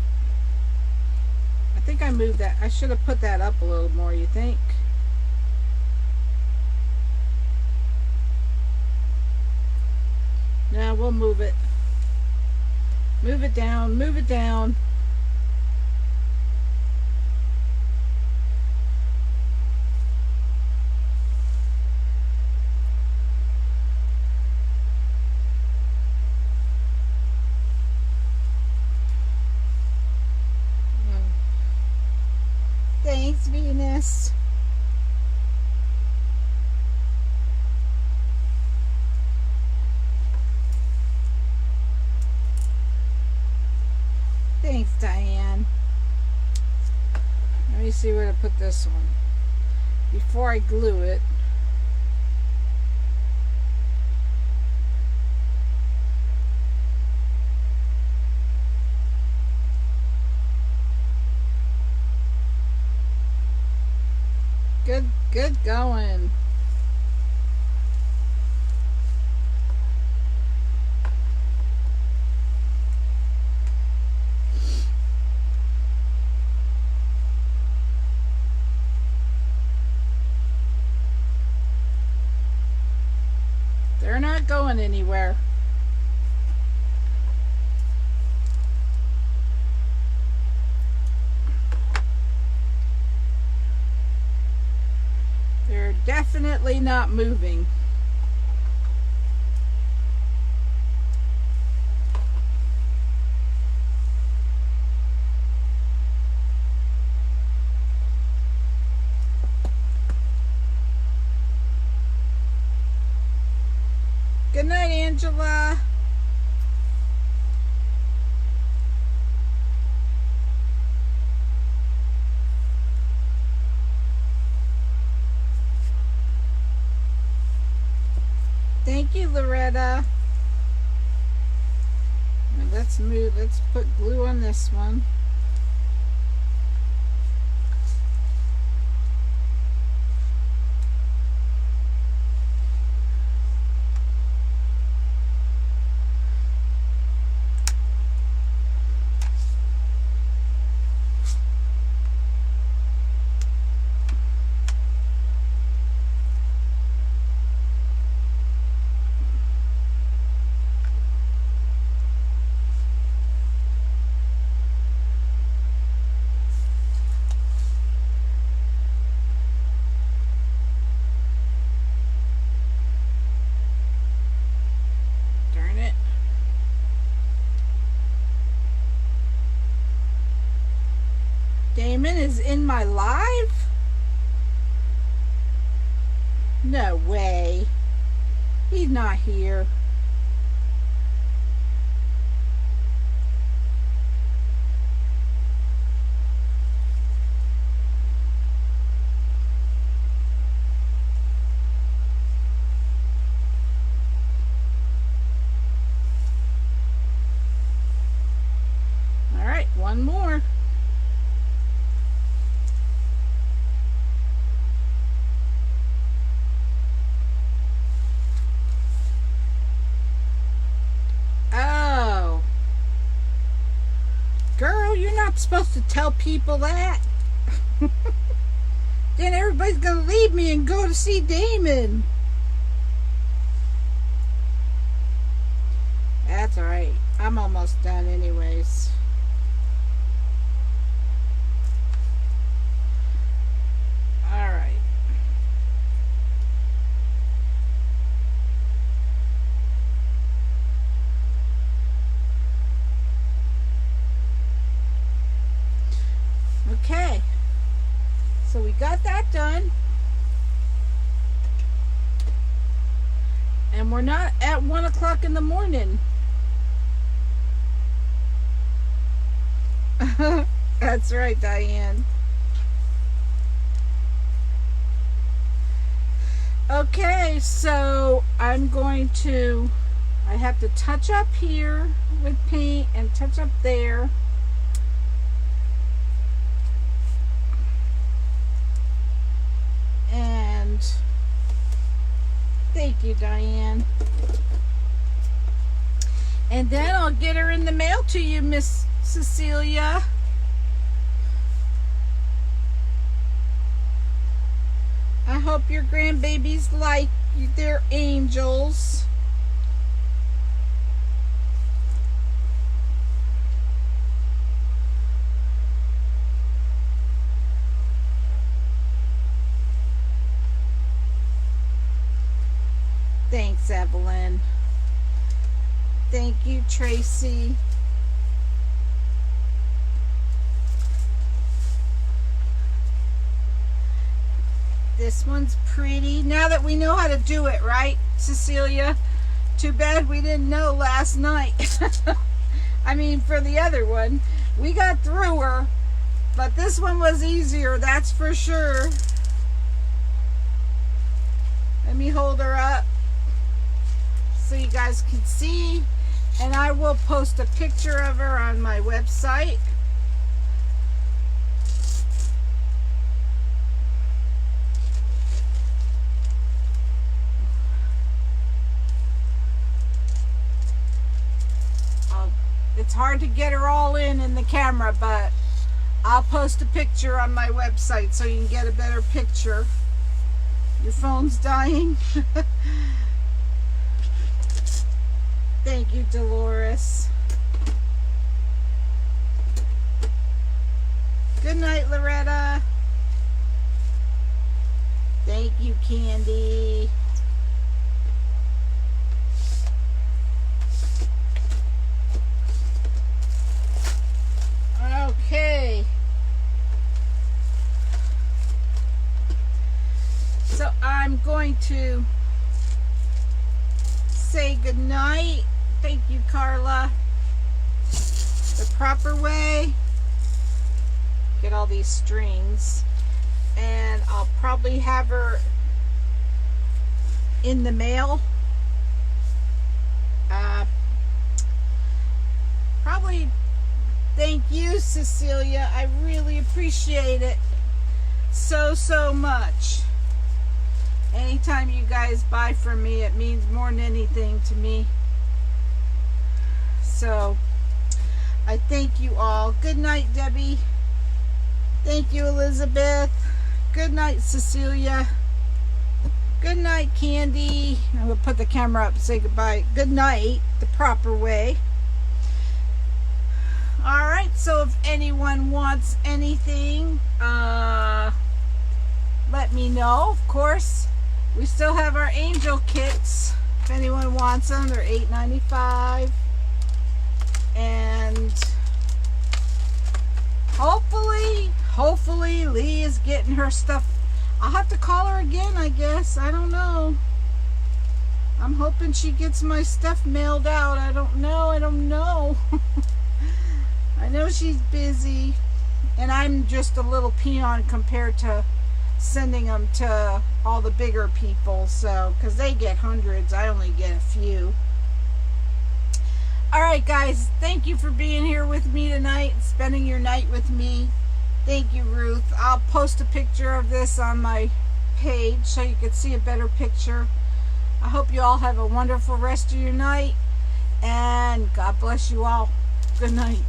I think I moved that. I should have put that up a little more, you think? No, we'll move it. Move it down, move it down. Thanks, Venus. Thanks, Diane. me see where to put this one before I glue it. Good going. They're not going anywhere. They're definitely not moving. Good night, Angela. Thank you, Loretta. Now let's move. Let's put glue on this one. Damon is in my live? No way. He's not here. All right, one more. Girl, you're not supposed to tell people that. Then everybody's gonna leave me and go to see Damon. That's alright. I'm almost done anyways. Alright. Okay, so we got that done, and we're not at 1 o'clock in the morning. That's right, Diane. Okay, so I have to touch up here with paint and touch up there. And thank you, Diane. And then I'll get her in the mail to you, Miss Cecilia. I hope your grandbabies like you. They're angels. Thanks, Evelyn. Thank you, Tracy. This one's pretty. Now that we know how to do it, right, Cecilia? Too bad we didn't know last night. I mean, for the other one, we got through her But this one was easier, that's for sure. Let me hold her up so you guys can see. And I will post a picture of her on my website. It's hard to get her all in the camera, but I'll post a picture on my website so you can get a better picture. Your phone's dying. Thank you, Dolores. Good night, Loretta. Thank you, Candy. Okay. So I'm going to say good night. Thank you, Carla. The proper way. Get all these strings. And I'll probably have her in the mail. Probably. Thank you, Cecilia. I really appreciate it so much. Anytime you guys buy from me, it means more than anything to me. So, I thank you all. Good night, Debbie. Thank you, Elizabeth. Good night, Cecilia. Good night, Candy. I'm going to put the camera up and say goodbye. Good night, the proper way. Alright, so if anyone wants anything, let me know. Of course, we still have our angel kits. If anyone wants them, they're $8.95. And hopefully Lee is getting her stuff. I'll have to call her again, I guess. I don't know. I'm hoping she gets my stuff mailed out. I don't know. I know she's busy, and I'm just a little peon compared to sending them to all the bigger people, so, because they get hundreds, I only get a few. Alright guys, thank you for being here with me tonight, spending your night with me. Thank you, Ruth. I'll post a picture of this on my page so you can see a better picture. I hope you all have a wonderful rest of your night, and God bless you all. Good night.